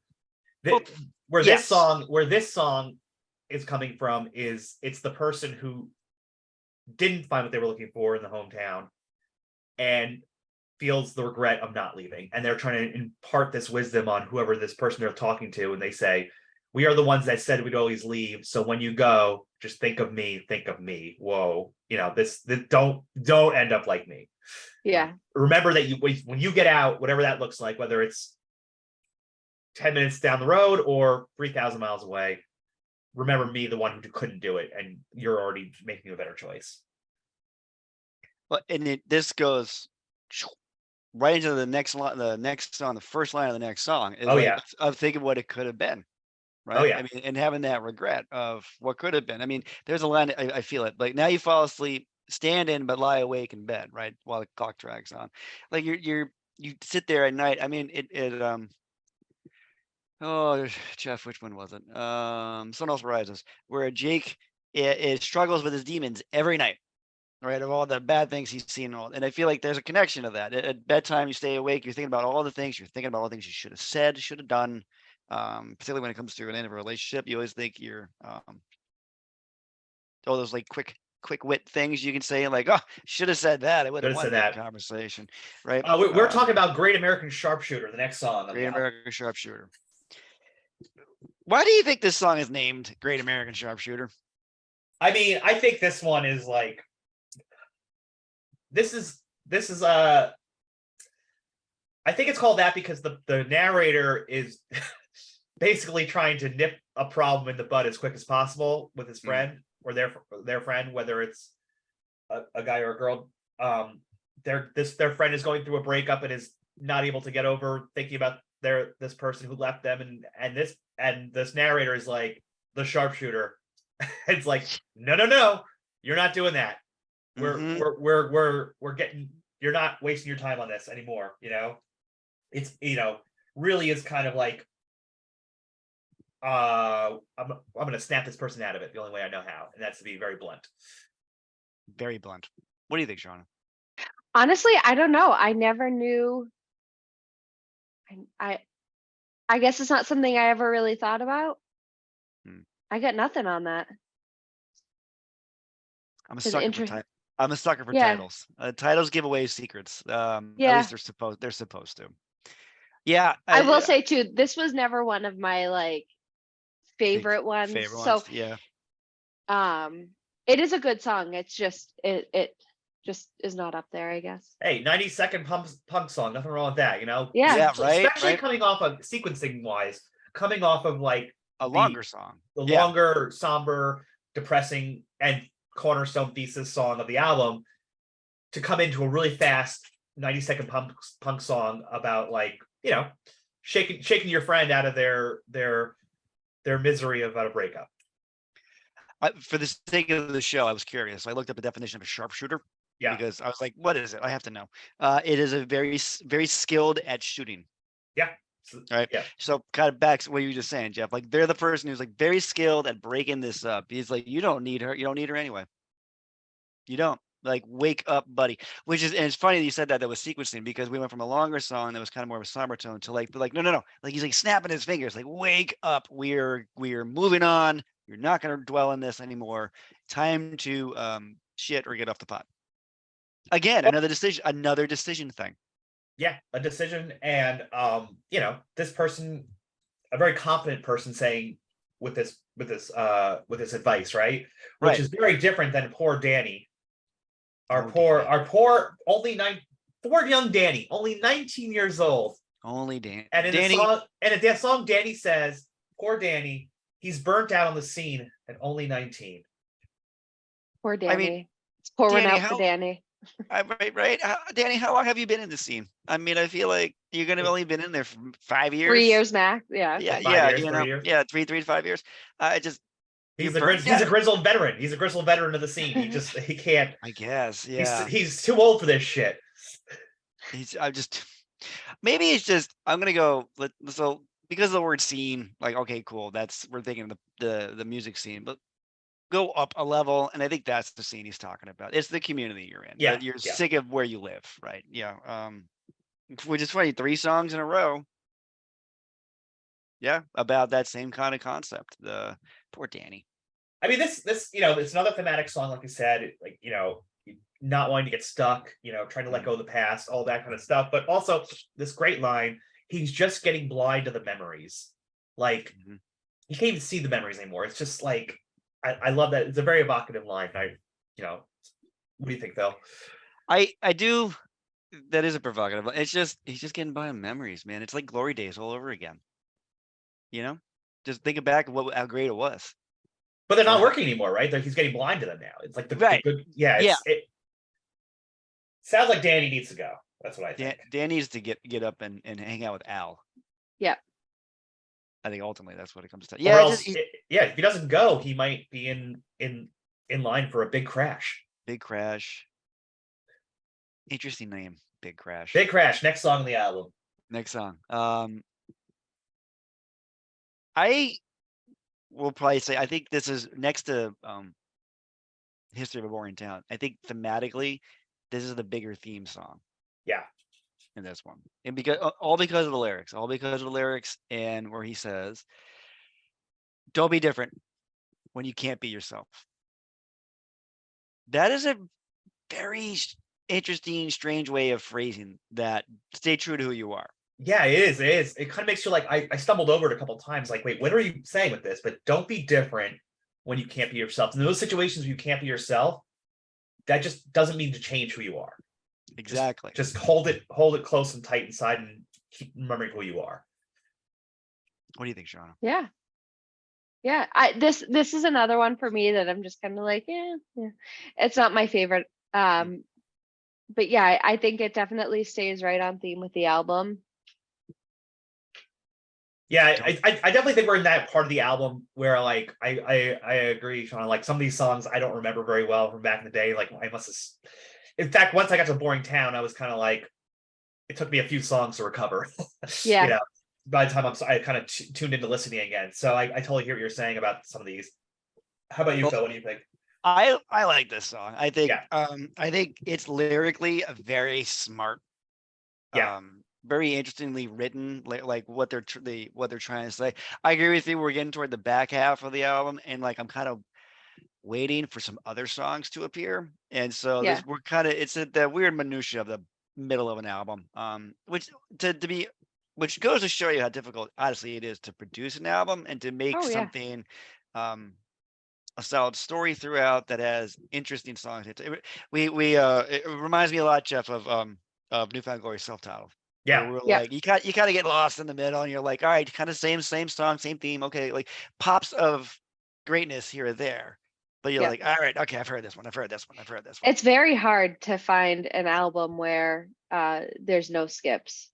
This song is coming from it's the person who didn't find what they were looking for in the hometown, and feels the regret of not leaving, and they're trying to impart this wisdom on whoever this person they're talking to, and they say, we are the ones that said we'd always leave, so when you go, just think of me. Whoa, this don't end up like me. Yeah. Remember that when you get out, whatever that looks like, whether it's 10 minutes down the road or 3,000 miles away, remember me, the one who couldn't do it, and you're already making a better choice. Well, and this goes right into the next song, the first line of the next song is of thinking what it could have been. Right. Oh, yeah. I mean, and having that regret of what could have been. I mean, there's a line, I feel it. Like, now you fall asleep, stand in, but lie awake in bed, right? While the clock drags on. Like you sit there at night. I mean, Jeff, which one was it? Sun Else Rises, where Jake it struggles with his demons every night. Right, of all the bad things he's seen, and I feel like there's a connection to that. At bedtime, you stay awake, you're thinking about all the things, you should have said, should have done. Particularly when it comes to an end of a relationship, you always think you're all those like quick wit things you can say, like, oh, should have said that. I would have won that conversation, right? We're talking about Great American Sharpshooter, the next song. Great American Sharpshooter. Why do you think this song is named Great American Sharpshooter? I mean, I think this one is like, this is I think it's called that because the narrator is basically trying to nip a problem in the bud as quick as possible with his friend or their friend, whether it's a guy or a girl. Their friend is going through a breakup and is not able to get over thinking about this person who left them, and this narrator is like the sharpshooter. It's like, no, you're not doing that. We're getting, you're not wasting your time on this anymore. It's really is kind of like, I'm gonna snap this person out of it the only way I know how, and that's to be very blunt. Very blunt. What do you think, Shawna? Honestly, I don't know. I never knew. I guess it's not something I ever really thought about. I got nothing on that. I'm a It's sucker for I'm a sucker for titles. Titles give away secrets. At least they're supposed to. Yeah. I will say too, this was never one of my like favorite ones. Yeah. It is a good song. It's just it just is not up there, I guess. Hey, 90-second punk song, nothing wrong with that, Yeah, right. Especially coming off of sequencing wise, coming off of like a longer song, the longer, somber, depressing, and cornerstone thesis song of the album, to come into a really fast 90-second punk song about like shaking your friend out of their misery about a breakup. For the sake of the show, I was curious. I looked up the definition of a sharpshooter. Yeah. Because I was like, what is it? I have to know. It is a very, very skilled at shooting. Yeah. Right. Yeah. So kind of back to what you were just saying, Jeff. Like they're the person who's like very skilled at breaking this up. He's like, you don't need her. You don't need her anyway. You don't. Like, wake up, buddy. And it's funny that you said that was sequencing, because we went from a longer song that was kind of more of a somber tone to like no. Like he's like snapping his fingers, like, wake up. We're moving on. You're not gonna dwell on this anymore. Time to shit or get off the pot. Again, another decision thing. Yeah, a decision. And this person, a very confident person, saying with this advice, right? Which is very different than poor Danny. Our poor young Danny, only 19 years old. Only Danny. And in the song, Danny says, poor Danny, he's burnt out on the scene at only 19. Poor Danny. I mean, it's pouring out for Danny. Right. Danny, how long have you been in the scene? I mean, I feel like you're gonna have only been in there for 5 years. 3 years max. Yeah. Yeah. 3 years. Yeah. 3 to 5 years. He's a grizzled veteran. He's a grizzled veteran of the scene. He can't. I guess. Yeah. He's too old for this shit. Maybe it's just, I'm gonna go. So because of the word scene, like, okay, cool. We're thinking of the music scene, but go up a level, and I think that's the scene he's talking about. It's the community you're in. Yeah. You're sick of where you live, right? Yeah. Which is funny. 3 songs in a row. Yeah, about that same kind of concept. The poor Danny. I mean, this it's another thematic song, like you said, like not wanting to get stuck, trying to let go of the past, all that kind of stuff. But also this great line: he's just getting blind to the memories. Like he can't even see the memories anymore. It's just like I love that. It's a very evocative line. What do you think, Phil? I do. That is a provocative. It's just he's just getting by on memories, man. It's like glory days all over again. Just thinking back of how great it was. But they're not working anymore, right? Like he's getting blind to them now. It's like the good. Yeah. It sounds like Danny needs to go. That's what I think. Dan needs to get up and hang out with Al. Yeah. I think ultimately that's what it comes to. Yeah. If he doesn't go, he might be in line for a big crash. Big Crash. Interesting name, Big Crash. Big Crash. Next song on the album. Next song. I will probably say I think this is next to History of a Boring Town. I think thematically, this is the bigger theme song. Yeah. In this one, and because of the lyrics, and where he says, "Don't be different when you can't be yourself." That is a very interesting, strange way of phrasing that. Stay true to who you are. Yeah, it is. It kind of makes you like, I stumbled over it a couple of times. Like, wait, what are you saying with this? But don't be different when you can't be yourself. In those situations where you can't be yourself, that just doesn't mean to change who you are. Exactly. Just hold it close and tight inside and keep remembering who you are. What do you think, Shawna? Yeah. Yeah. This is another one for me that I'm just kind of like, yeah. It's not my favorite. But yeah, I think it definitely stays right on theme with the album. Yeah, I definitely think we're in that part of the album where like I agree, Sean. Like some of these songs I don't remember very well from back in the day. Like I must have. In fact, once I got to Boring Town, I was kind of like, it took me a few songs to recover. Yeah. You know, by the time I kind of tuned into listening again. So I totally hear what you're saying about some of these. How about you, Phil? What do you think? I like this song. I think Yeah. I think it's lyrically a very smart, Yeah. very interestingly written, like what they're trying to say. I agree with you. We're getting toward the back half of the album, and like I'm kind of waiting for some other songs to appear. And so Yeah. we're kind of the weird minutia of the middle of an album, which which goes to show you how difficult, honestly, it is to produce an album and to make Oh, yeah. something, a solid story throughout that has interesting songs. It reminds me a lot, Jeff, of Newfound Glory self-titled. Yeah. We're Yeah. like, you kind of get lost in the middle, and you're like, all right, kind of same song, same theme. Okay, like pops of greatness here or there, but you're Yeah. like, all right, okay, I've heard this one, I've heard this one, I've heard this one. It's very hard to find an album where there's no skips.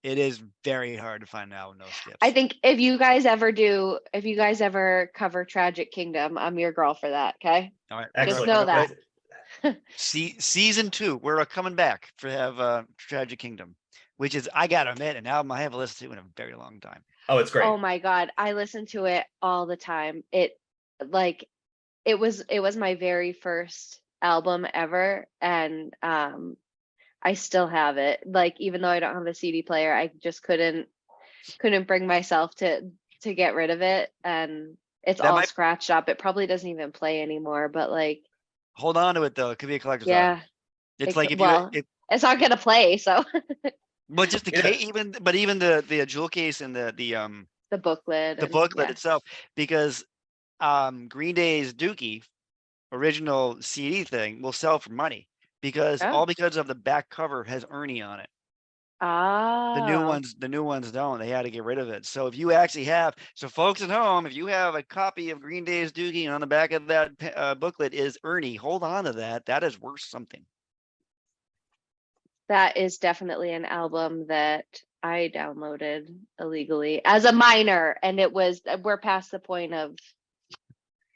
It is very hard to find an album no skips. I think if you guys ever cover Tragic Kingdom, I'm your girl for that. Okay. All right, Excellent. know that. Season 2, we're coming back for have Tragic Kingdom, which is, I gotta admit, an album I haven't listened to in a very long time. Oh, it's great. Oh my God. I listen to it all the time. It was my very first album ever. And I still have it. Like, even though I don't have a CD player, I just couldn't bring myself to get rid of it. And it's all scratched up. It probably doesn't even play anymore, but like, hold on to it though. It could be a collector's yeah, item. It's like it's not gonna play. So, but just the case, even the jewel case and the booklet, itself, because Green Day's Dookie original CD thing will sell for money because because of the back cover has Ernie on it. The new ones don't. They had to get rid of it. So if you actually have, so folks at home, if you have a copy of Green Day's Dookie and on the back of that booklet is Ernie, hold on to that. That is worth something. That is definitely an album that I downloaded illegally as a minor, and we're past the point of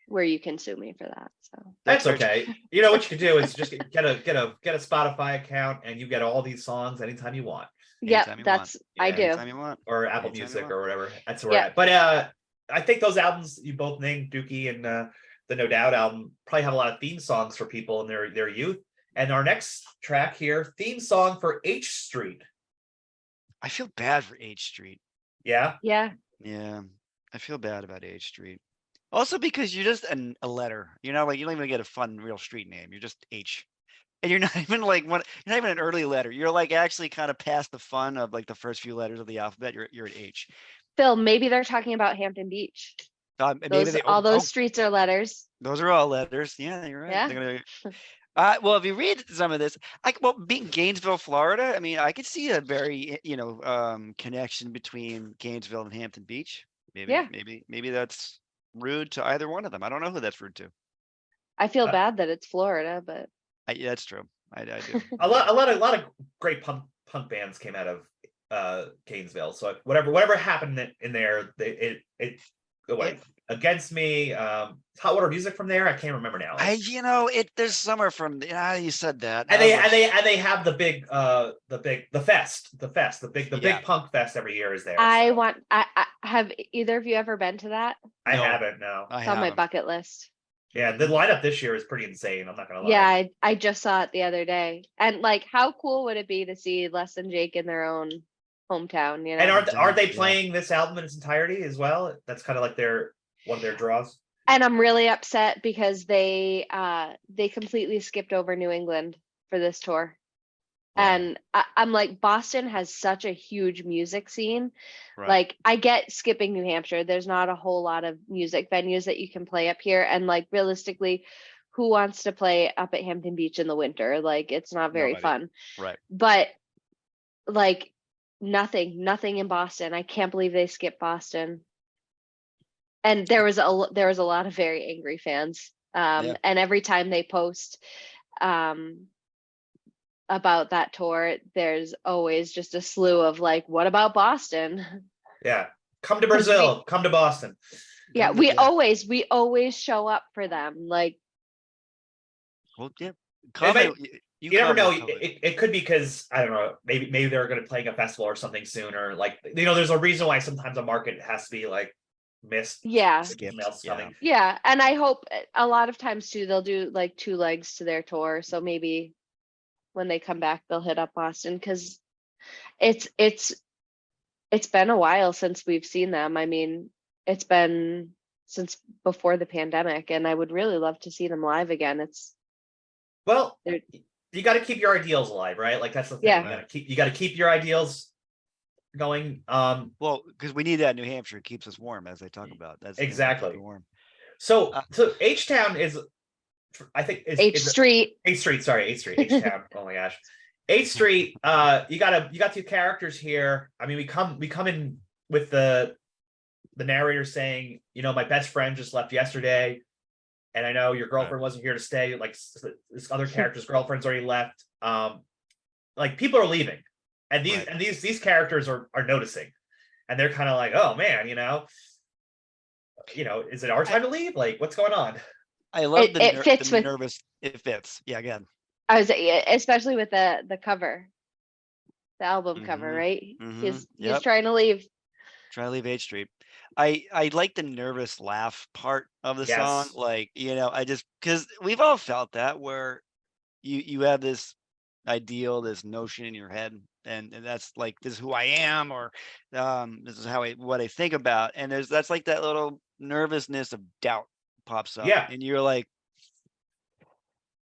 where you can sue me for that. So that's okay. You know what you can do is just get a Spotify account, and you get all these songs anytime you want. Yeah, I do. Anytime you want. Or Apple Music or whatever. That's where we're at. But I think those albums you both named, Dookie and the No Doubt album, probably have a lot of theme songs for people in their youth. And our next track here, theme song for H Street. I feel bad for H Street. Yeah. Yeah. Yeah, I feel bad about H Street. Also because you're just a letter, you know, like you don't even get a fun real street name. You're just H, and you're not even like you're not even an early letter. You're like actually kind of past the fun of like the first few letters of the alphabet. You're at H. Phil, maybe they're talking about Hampton Beach. All those streets are letters. Those are all letters. Yeah, you're right. Yeah. Well, if you read some of this, being Gainesville, Florida, I mean, I could see a very, connection between Gainesville and Hampton Beach. Maybe that's rude to either one of them. I don't know who that's rude to. I feel bad that it's Florida, but that's true. I do. a lot of great punk bands came out of Gainesville. So whatever happened in there, it went Against Me, Hot Water Music from there. I can't remember now. There's summer from you said that. And they have the big big punk fest every year is there. I have either of you ever been to that? I haven't, no. It's on my bucket list. Yeah, the lineup this year is pretty insane. I'm not gonna lie. Yeah, I just saw it the other day. And like, how cool would it be to see Les and Jake in their own hometown, you know? And aren't they playing this album in its entirety as well? That's kind of like one of their draws. And I'm really upset because they completely skipped over New England for this tour. Wow. And I'm like, Boston has such a huge music scene. Right. Like, I get skipping New Hampshire. There's not a whole lot of music venues that you can play up here. And like, realistically, who wants to play up at Hampton Beach in the winter? Like, it's not very Nobody. fun. Right. But like, nothing in Boston. I can't believe they skipped Boston. And there was a lot of very angry fans. Yeah. And every time they post about that tour, there's always just a slew of like, what about Boston? Yeah. Come to Brazil, come to Boston. Yeah, Come to- we yeah. always show up for them. Like, Well, yeah. might- You You never know. comment. It could be because I don't know. Maybe they're going to playing a festival or something soon, or like there's a reason why sometimes a market has to be like missed. yeah, Something else Yeah. coming. yeah. And I hope a lot of times too, they'll do like 2 legs to their tour. So maybe when they come back, they'll hit up Boston, because it's been a while since we've seen them. I mean, it's been since before the pandemic, and I would really love to see them live again. Well, They're- you got to keep your ideals alive, right? Like that's the thing. Yeah. You got to keep your ideals going. Well, because we need that in New Hampshire. It keeps us warm, as they talk about. That's the thing, Exactly. keep you warm. So H Town is, I think, H Street. 8th Street. Sorry, 8th Street. H Town. Oh my gosh, 8th Street. You got 2 characters here. I mean, we come in with the narrator saying, my best friend just left yesterday, and I know your girlfriend wasn't here to stay. Like this other character's girlfriend's already left. Like people are leaving, and these characters are noticing, and they're kind of like, oh man, is it our time to leave? Like, what's going on? I love It fits the with- nervous. It fits. Yeah, again. I was especially with the cover, the album cover, Mhm, right? mhm, He's yep. trying to leave. Try to leave H Street. I like the nervous laugh part of the song. Yes. Like, I just, because we've all felt that, where you have this ideal, this notion in your head, and that's like, this is who I am, or this is what I think about, and that's like that little nervousness of doubt pops up. Yeah. And you're like,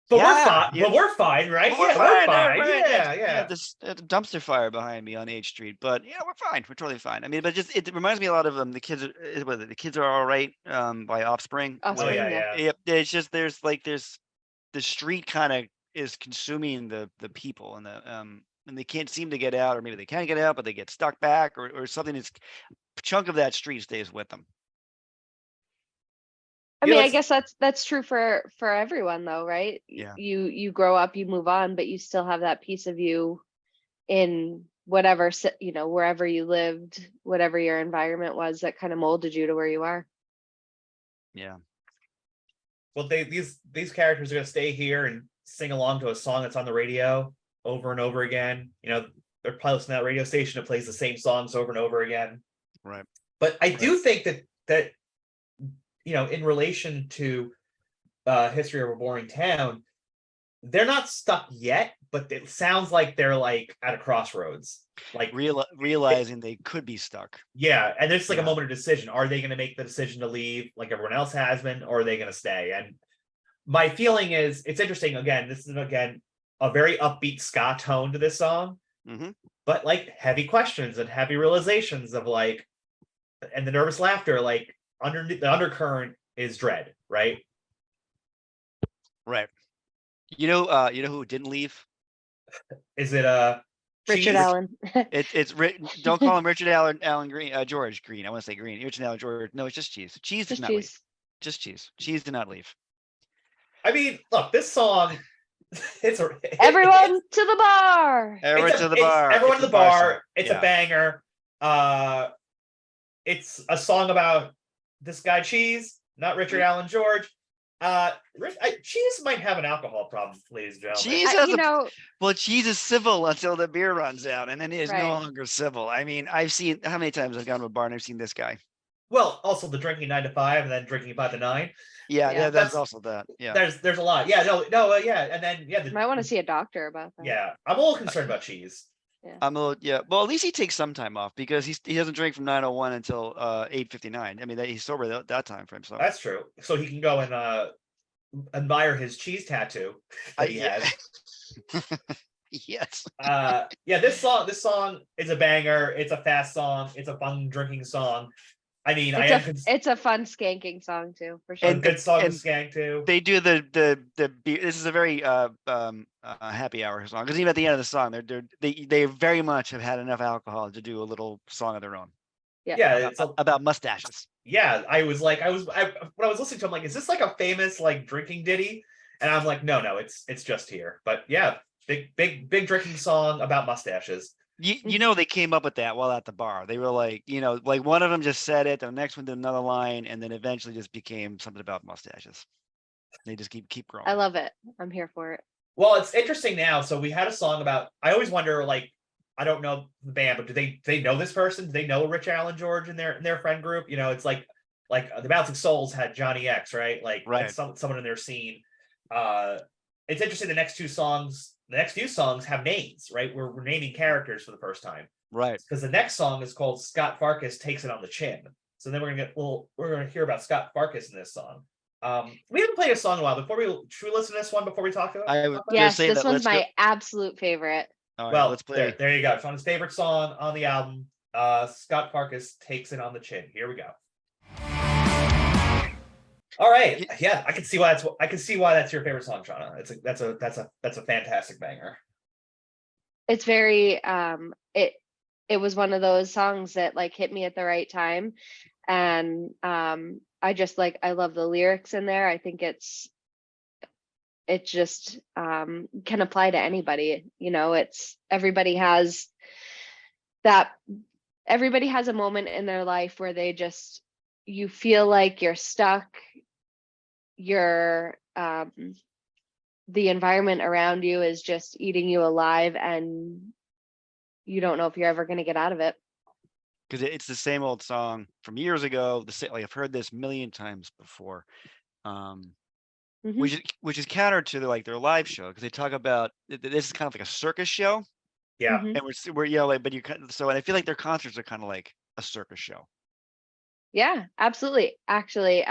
But yeah, we're fine. yeah. But we're fine, right? We're Yeah, fine, we're fine. right, Yeah. This dumpster fire behind me on H Street, but yeah, we're fine. We're totally fine. I mean, but just it reminds me a lot of the kids. The kids are all right. By Offspring. Oh, Oh yeah. Yep. It's just there's the street kind of is consuming the people, and and they can't seem to get out, or maybe they can get out, but they get stuck back, or something. Is a chunk of that street stays with them. I Yeah, mean, I let's- guess that's true for everyone though, right? Yeah. You grow up, you move on, but you still have that piece of you in whatever, wherever you lived, whatever your environment was that kind of molded you to where you are. Yeah. Well, these characters are gonna stay here and sing along to a song that's on the radio over and over again. They're probably listening to that radio station that plays the same songs over and over again. Right. But I do think that in relation to History of a Boring Town, they're not stuck yet, but it sounds like they're like at a crossroads. Like realizing they could be stuck. yeah, and it's like a Yeah. moment of decision. Are they going to make the decision to leave like everyone else has been, or are they going to stay? And my feeling is, it's interesting. Again, this is a very upbeat ska tone to this song, Mhm. but like heavy questions and heavy realizations of like, and the nervous laughter, like underneath the undercurrent is dread, right? Right. You know who didn't leave? Is it Richard Cheese? Allen. Don't call him Richard Allen Green, George Green. I want to say Green. Richard Allen George. No, it's just Cheese. Cheese did Just not leave. choose. Just Cheese. Cheese did not leave. I mean, look, this song, Everyone to the bar. Everyone to the bar. Everyone It's to a the bar. song. It's Yeah. a banger. It's a song about this guy Cheese, not Richard Allen George. Cheese might have an alcohol problem, ladies and gentlemen. Cheese has You Cheese is civil until the beer runs out, and then he is Right. no longer civil. I mean, I've seen how many times I've gone to a bar and I've seen this guy. Well, also the drinking 9 to 5 and then drinking 5 to 9. Yeah, Yeah. that's also that. Yeah. There's a lot. Yeah, no, yeah, and then yeah, might want to see a doctor about that. yeah. I'm a little concerned about Cheese. I'm a little, yeah. Well, at least he takes some time off, because he doesn't drink from 9:01 until 8:59. I mean, he's sober that time frame. So That's true. So he can go and admire his cheese tattoo that he yeah. has. Yes. Yeah, this song is a banger. It's a fast song. It's a fun drinking song. I mean, I am It's a fun skanking song too, for a sure. good song to and skank to. They do this is a very happy hour song, because even at the end of the song, they very much have had enough alcohol to do a little song of their own Yeah, about, it's a, about mustaches. yeah. When I was listening to, I'm like, is this like a famous like drinking ditty? And I'm like, no, it's just here. But yeah, big drinking song about mustaches. You know, they came up with that while at the bar. They were like, like one of them just said it, the next one did another line, and then eventually just became something about mustaches. They just keep growing. I love it. I'm here for it. Well, it's interesting now. So we had a song about. I always wonder, like, I don't know the band, but do they know this person? Do they know Rich Allen George in their friend group? It's like the Bouncing Souls had Johnny X, right? Like Right. that's someone in their scene. It's interesting. The next few songs have names, right? We're naming characters for the first time, Right. because the next song is called Scott Farkas Takes It on the Chin. So then we're gonna hear about Scott Farkas in this song. We haven't played a song in a while. Should we listen to this one before we talk about it? I was gonna Yes, say this that. one's Let's go. my absolute favorite. All right, Well, let's play. there you go. It's on his favorite song on the album. Scott Farkas Takes It on the Chin. Here we go. All right. Yeah, I can see why that's your favorite song, Shawna. That's a fantastic banger. It's very it was one of those songs that like hit me at the right time. And I love the lyrics in there. I think it just can apply to anybody. It's everybody has a moment in their life where you feel like you're stuck. You're the environment around you is just eating you alive, and you don't know if you're ever going to get out of it. Because it's the same old song from years ago. Like I've heard this a million times before, which is counter to their live show, because they talk about this is kind of like a circus show. Yeah. Mhm. And we're like, but and I feel like their concerts are kind of like a circus show. Yeah, absolutely. Actually,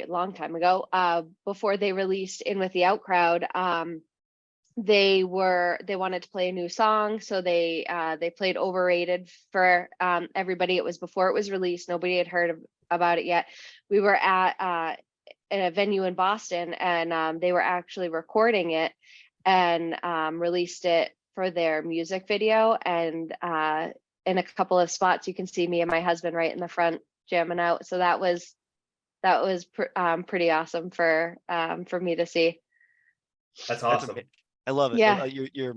long time ago, before they released In With the Out Crowd, they wanted to play a new song, so they played Overrated for everybody. It was before it was released. Nobody had heard about it yet. We were at a venue in Boston, and they were actually recording it and released it for their music video. And in a couple of spots, you can see me and my husband right in the front jamming out. So that was pretty awesome for me to see. That's awesome. I love it. Yeah. You're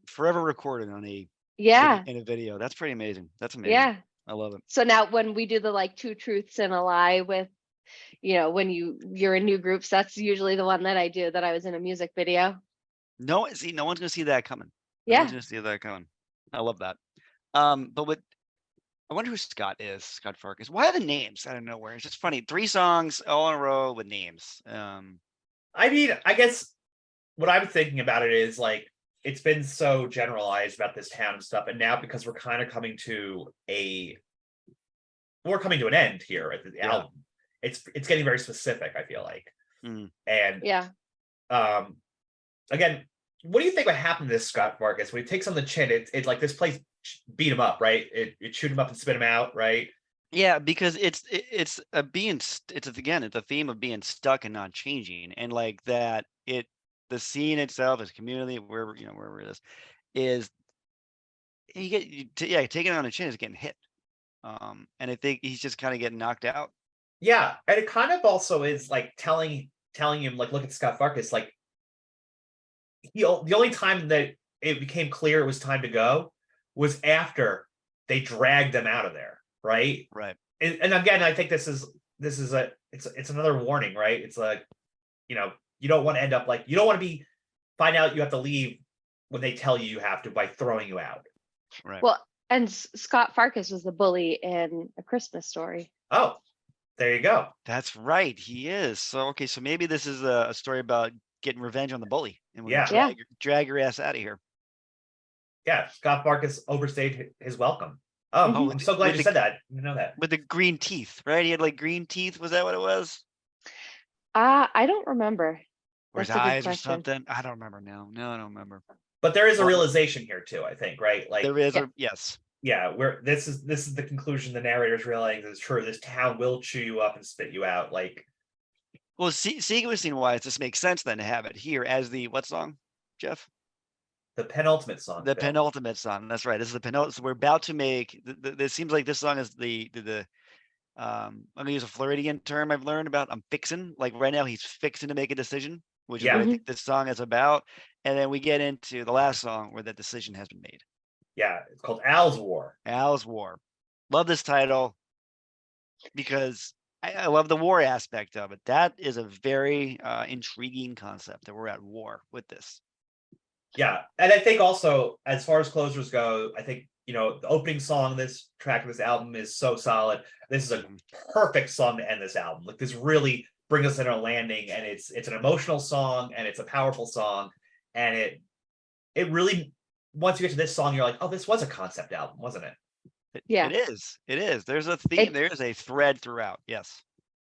forever recorded on in a video. That's pretty amazing. That's amazing. Yeah. I love it. So now when we do the two truths and a lie with, when you're in new groups, that's usually the one that I do, that I was in a music video. No one's gonna see that coming. Yeah. No one's gonna see that coming. I love that. But I wonder who Scott is. Scott Farkas. Why are the names out of nowhere? It's just funny. 3 songs all in a row with names. I mean, I guess what I'm thinking about it is like it's been so generalized about this town and stuff, and now because we're kind of coming to an end here at the album, it's getting very specific, I feel like. And yeah. Again, what do you think would happen to this Scott Farkas when he takes on the chin? It's like this place beat him up, right? It shoot him up and spit him out, right? Yeah, because it's a theme of being stuck and not changing, and like that the scene itself is community, wherever it is taking on a chin is getting hit, and I think he's just kind of getting knocked out. Yeah, and it kind of also is like telling him, like, look at Scott Farkas, like the only time that it became clear it was time to go was after they dragged them out of there, right? Right. And again, I think this is it's another warning, right? It's like, you don't want to end up like, you don't want to find out you have to leave when they tell you have to by throwing you out. Right. Well, and Scott Farkas was the bully in A Christmas Story. Oh, there you go. That's right. He is. So maybe this is a story about getting revenge on the bully, and we're Yeah. drag your ass out of here. Yeah, Scott Farkas overstayed his welcome. Oh, I'm so glad you said that. I didn't know that. With the green teeth, right? He had like green teeth. Was that what it was? I don't remember. Or his eyes or something? I don't remember now. No, I don't remember. But there is a realization here too, I think, right? Like there is. Yes. yeah, where this is the conclusion the narrator's realizing is true. This town will chew you up and spit you out. Like, Well, sequencing wise, this makes sense then to have it here as the what song, Jeff? the penultimate song, The Phil. penultimate song. That's right. This is the penultimate. So we're about to make. It seems like this song is the. I'm gonna use a Floridian term I've learned about. I'm fixing. Like right now, he's fixing to make a decision, which is Yeah. what I Mhm. think this song is about. And then we get into the last song where that decision has been made. Yeah, it's called Al's War. Al's War. Love this title because I love the war aspect of it. That is a very intriguing concept that we're at war with this. Yeah, and I think also as far as closers go, I think the opening song of this track of this album is so solid. This is a perfect song to end this album. Like this really brings us in a landing, and it's an emotional song and it's a powerful song, and it really once you get to this song, you're like, oh, this was a concept album, wasn't it? Yeah. It is. It is. There's a theme. There's a thread throughout. Yes.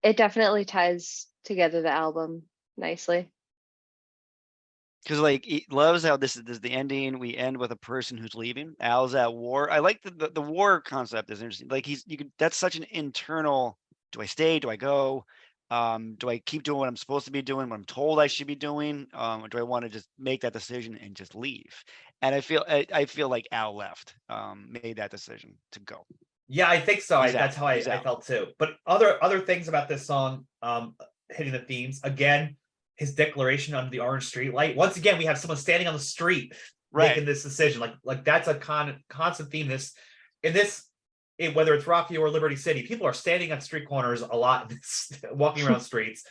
It definitely ties together the album nicely. Because like he loves how this is the ending. We end with a person who's leaving. Al's at war. I like the war concept is interesting. Like that's such an internal. Do I stay? Do I go? Do I keep doing what I'm supposed to be doing? What I'm told I should be doing? Or do I want to just make that decision and just leave? And I feel like Al left. Made that decision to go. Yeah, I think so. He's That's out. how I He's out. felt too. But other things about this song, hitting the themes again. His declaration under the orange street light. Once again, we have someone standing on the street making this decision. Like that's a constant theme. Whether it's Rockview or Liberty City, people are standing on street corners a lot, walking around streets,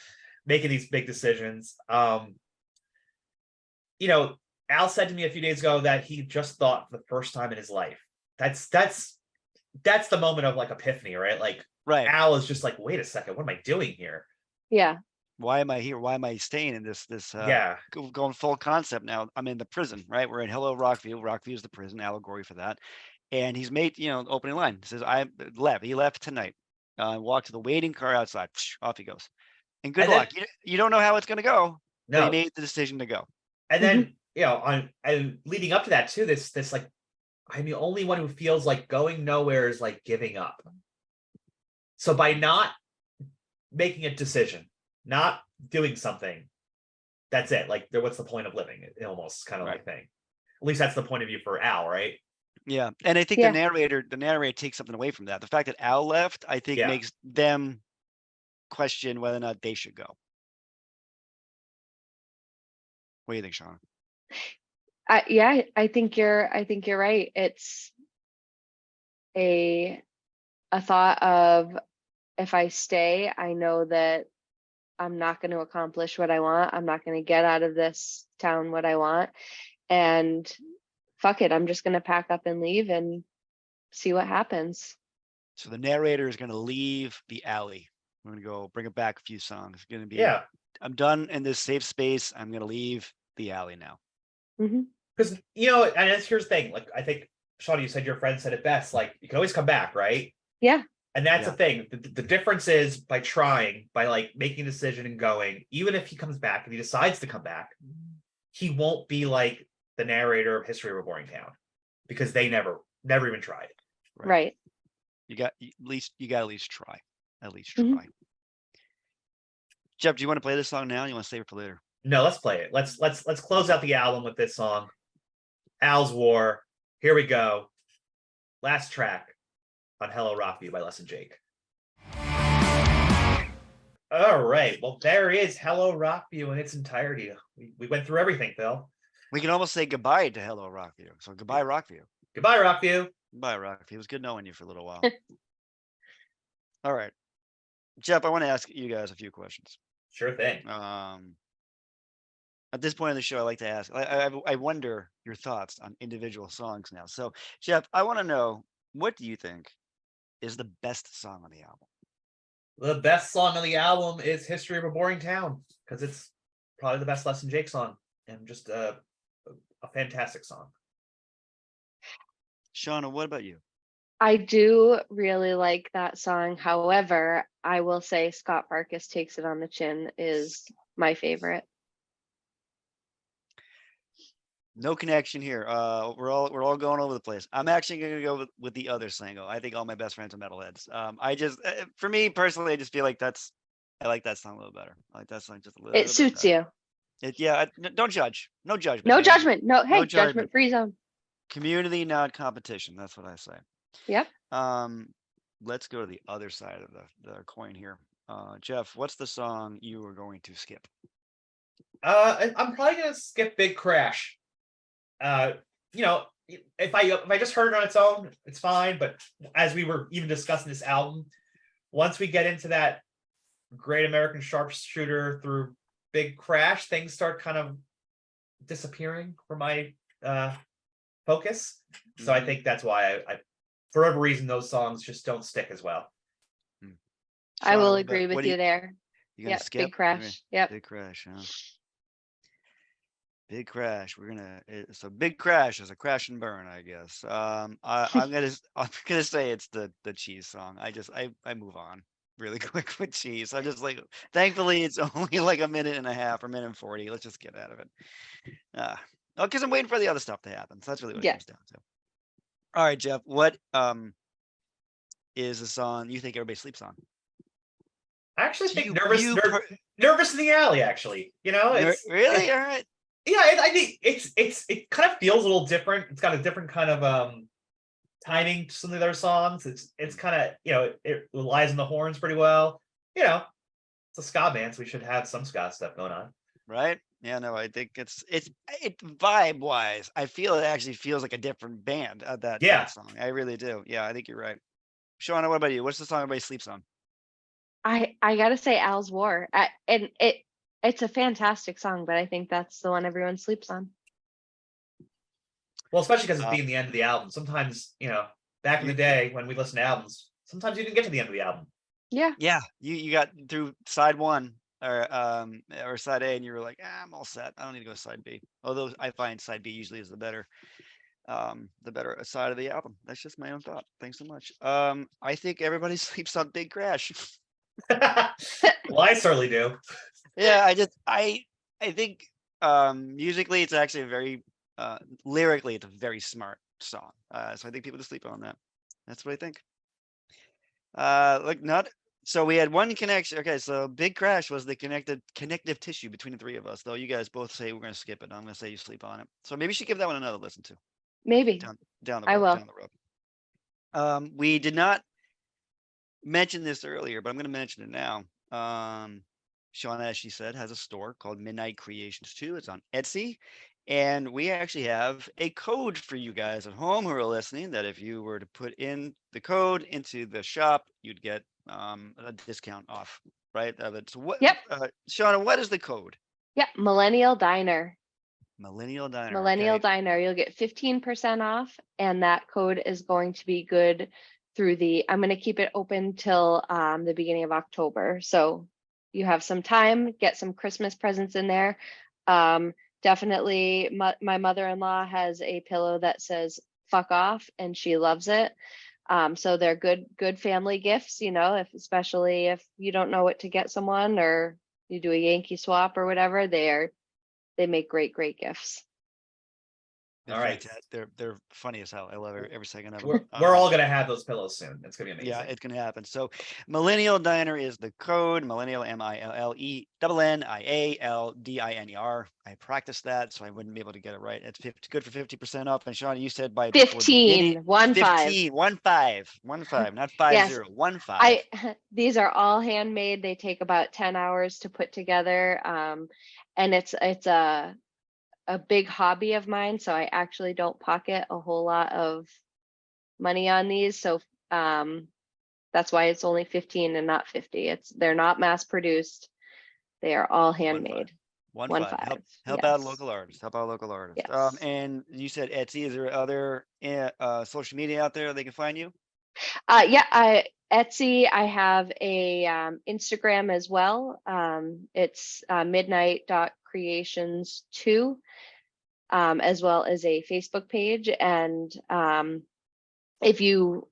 making these big decisions. Al said to me a few days ago that he just thought for the first time in his life. That's the moment of like epiphany, right? Like Al is just like, wait a second, what am I doing here? Yeah. Why am I here? Why am I staying in this going full concept now? I'm in the prison, right? We're in Hello Rockview. Rockview is the prison allegory for that. And he's made, opening line says, I left. He left tonight. Walked to the waiting car outside. Off he goes. And good luck. You don't know how it's going to go. No. But he made the decision to go. And then, and leading up to that too, this like, I'm the only one who feels like going nowhere is like giving up. So by not making a decision, not doing something, that's it. Like, what's the point of living? It almost kind of like thing. At least that's the point of view for Al, right? Yeah, and I think the narrator takes something away from that. The fact that Al left, I think, makes them question whether or not they should go. What do you think, Shawna? I think you're right. It's a thought of, if I stay, I know that I'm not going to accomplish what I want. I'm not going to get out of this town what I want. And fuck it, I'm just going to pack up and leave and see what happens. So the narrator is going to leave the alley. We're going to go bring it back a few songs. It's going to be, I'm done in this safe space. I'm going to leave the alley now. Because, and here's the thing. Like, I think, Shawna, you said your friend said it best. Like, you can always come back, right? Yeah. And that's the thing. The difference is by trying, by like making a decision and going, even if he comes back and he decides to come back, he won't be like the narrator of History of a Boring Town, because they never even tried. Right. You got at least try. At least try. Jeff, do you want to play this song now? Or you want to save it for later? No, let's play it. Let's close out the album with this song. Al's War. Here we go. Last track on Hello Rockview by Les and Jake. All right. Well, there is Hello Rockview in its entirety. We went through everything, Phil. We can almost say goodbye to Hello Rockview. So goodbye, Rockview. Goodbye, Rockview. Goodbye, Rockview. It was good knowing you for a little while. All right. Jeff, I want to ask you guys a few questions. Sure thing. At this point in the show, I like to ask, I wonder your thoughts on individual songs now. So, Jeff, I want to know, what do you think is the best song on the album? The best song on the album is History of a Boring Town, because it's probably the best Les and Jake song, and just a fantastic song. Shawna, what about you? I do really like that song. However, I will say Scott Farkas Takes It on the Chin is my favorite. No connection here. We're all going over the place. I'm actually gonna go with the other single. I think all my best friends are metalheads. I just, for me personally, I just feel like I like that song a little better. I like that song just a little It bit suits better. you. Don't judge. No judgment. No man. judgment. No, No hey, judgment. judgment free zone. Community, not competition. That's what I say. Yep. Let's go to the other side of the coin here. Jeff, what's the song you were going to skip? I'm probably gonna skip Big Crash. You know, if I just heard it on its own, it's fine. But as we were even discussing this album, once we get into that Great American Sharpshooter through Big Crash, things start kind of disappearing from my focus. So I Mhm. think that's why I for whatever reason, those songs just don't stick as well. I Shawna, will what agree about- with what do you there. You gonna Yep. skip? Big Crash. Yep. Big Crash, huh? Big Crash. So Big Crash is a crash and burn, I guess. I'm gonna say it's the Cheese song. I move on really quick with Cheese. I'm just like, thankfully it's only like a minute and a half or minute and 40. Let's just get out of it. Because I'm waiting for the other stuff to happen. So that's really what it Yeah. comes down to. All right, Jeff. What is a song you think everybody sleeps on? I actually think You- nervous, you nervous in the alley. Actually, you know, it's Really? All right. yeah. I think it kind of feels a little different. It's got a different kind of timing to some of the other songs. It's kind of, you know, it relies on the horns pretty well. You know, it's a ska band, so we should have some ska stuff going on. Right? Yeah, no, I think it's vibe wise. I feel it actually feels like a different band Yeah. that song. I really do. Yeah, I think you're right. Shawna, what about you? What's the song everybody sleeps on? I gotta say Al's War. And it's a fantastic song, but I think that's the one everyone sleeps on. Well, especially because it's Uh, being the end of the album. Sometimes, you know, back in the day when we listened to albums, sometimes you didn't get to the end of the album. Yeah. Yeah, you got through side one or side A and you were like, I'm all set. I don't need to go to side B. Although I find side B usually is the better side of the album. That's just my own thought. Thanks so much. I think everybody sleeps on Big Crash. Well, I certainly do. Yeah, I think musically it's actually a very lyrically it's a very smart song. So I think people just sleep on that. That's what I think. Like not so we had one connection. Okay, so Big Crash was the connective tissue between the three of us, though you guys both say we're gonna skip it. I'm gonna say you sleep on it. So maybe you should give that one another listen to. Maybe. Down the I road. will. Down the road. We did not mention this earlier, but I'm gonna mention it now. Shawna, as she said, has a store called Midnight Creations 2. It's on Etsy. And we actually have a code for you guys at home who are listening that if you were to put in the code into the shop, you'd get a discount off, right? So what, Yep. Shawna, what is the code? Yep. Millennial Diner. Millennial Diner. Millennial Okay. Diner. You'll get 15% off, and that code is going to be good through I'm going to keep it open till the beginning of October. So you have some time, get some Christmas presents in there. Definitely, my mother-in-law has a pillow that says "fuck off" and she loves it. So they're good family gifts, you know, especially if you don't know what to get someone or you do a Yankee swap or whatever, they make great gifts. They're All right. fantastic. They're funny as hell. I love every second of We're, them. we're all gonna have those pillows soon. It's gonna be amazing. Yeah, it's gonna happen. So Millennial Diner is the code. Millennial MILLENNIALDINER. I practiced that, so I wouldn't be able to get it right. It's good for 50% off. And Shawna, you said by before the beginning- 15, 15, 15, not 50, Yes. 15. These are all handmade. They take about 10 hours to put together. And it's a big hobby of mine. So I actually don't pocket a whole lot of money on these. So that's why it's only 15 and not 50. They're not mass produced. They are all handmade. 15. Help out local artists. Help out local artists. Yes. And you said Etsy. Is there other social media out there they can find you? Yeah, Etsy. I have a Instagram as well. It's midnight.creations2, as well as a Facebook page. And if you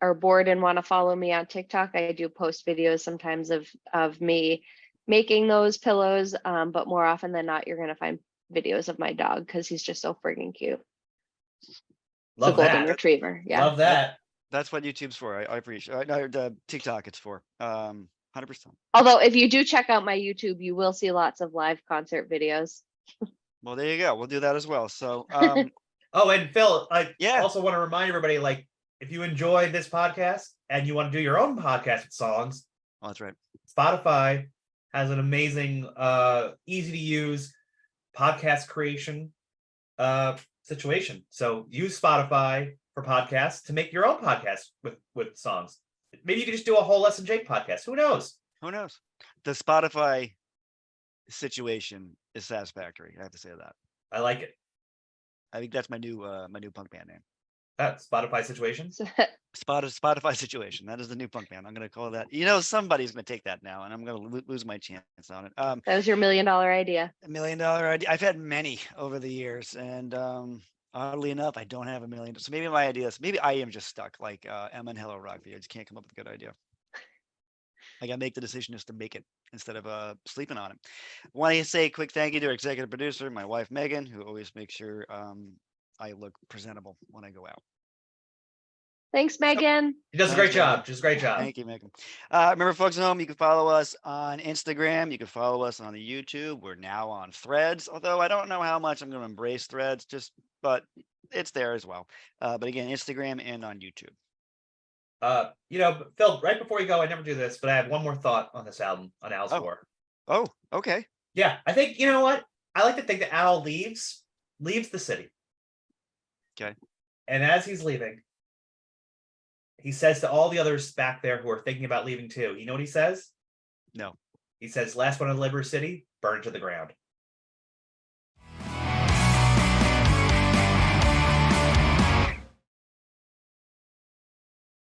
are bored and want to follow me on TikTok, I do post videos sometimes of me making those pillows. But more often than not, you're going to find videos of my dog because he's just so friggin' cute. It's a Love golden that. retriever. Yeah. Love that. That's what YouTube's for. I appreciate. No, the TikTok it's for. 100%. Although if you do check out my YouTube, you will see lots of live concert videos. Well, there you go. We'll do that as well. So, Oh, and Phil, I Yeah. also want to remind everybody, like, if you enjoy this podcast and you want to do your own podcast with songs, oh, that's right. Spotify has an amazing, easy to use podcast creation situation. So use Spotify for podcasts to make your own podcast with songs. Maybe you could just do a whole Les and Jake podcast. Who knows? Who knows? The Spotify situation is satisfactory. I have to say that. I like it. I think that's my new punk band name. Spotify situation. Spotify situation. That is the new punk band. I'm gonna call that. Somebody's gonna take that now, and I'm gonna lose my chance on it. That was your $1 million idea. $1 million idea. I've had many over the years, and oddly enough, I don't have $1 million. So maybe my ideas. Maybe I am just stuck like Emma and Hello Rockview. I just can't come up with a good idea. I gotta make the decision just to make it instead of sleeping on it. Want to say a quick thank you to our executive producer, my wife Megan, who always makes sure I look presentable when I go out. Thanks, Megan. She does a great job. Just a great job. Thank you, Megan. Remember, folks at home, you can follow us on Instagram. You can follow us on the YouTube. We're now on Threads, although I don't know how much I'm going to embrace Threads, but it's there as well. But again, Instagram and on YouTube. Phil, right before you go, I never do this, but I have one more thought on this album, on Al's score. Oh, okay. Yeah, I think, you know what? I like to think that Al leaves the city. Okay. And as he's leaving, he says to all the others back there who are thinking about leaving too, you know what he says? No. He says, last one in Liberty City, burn to the ground.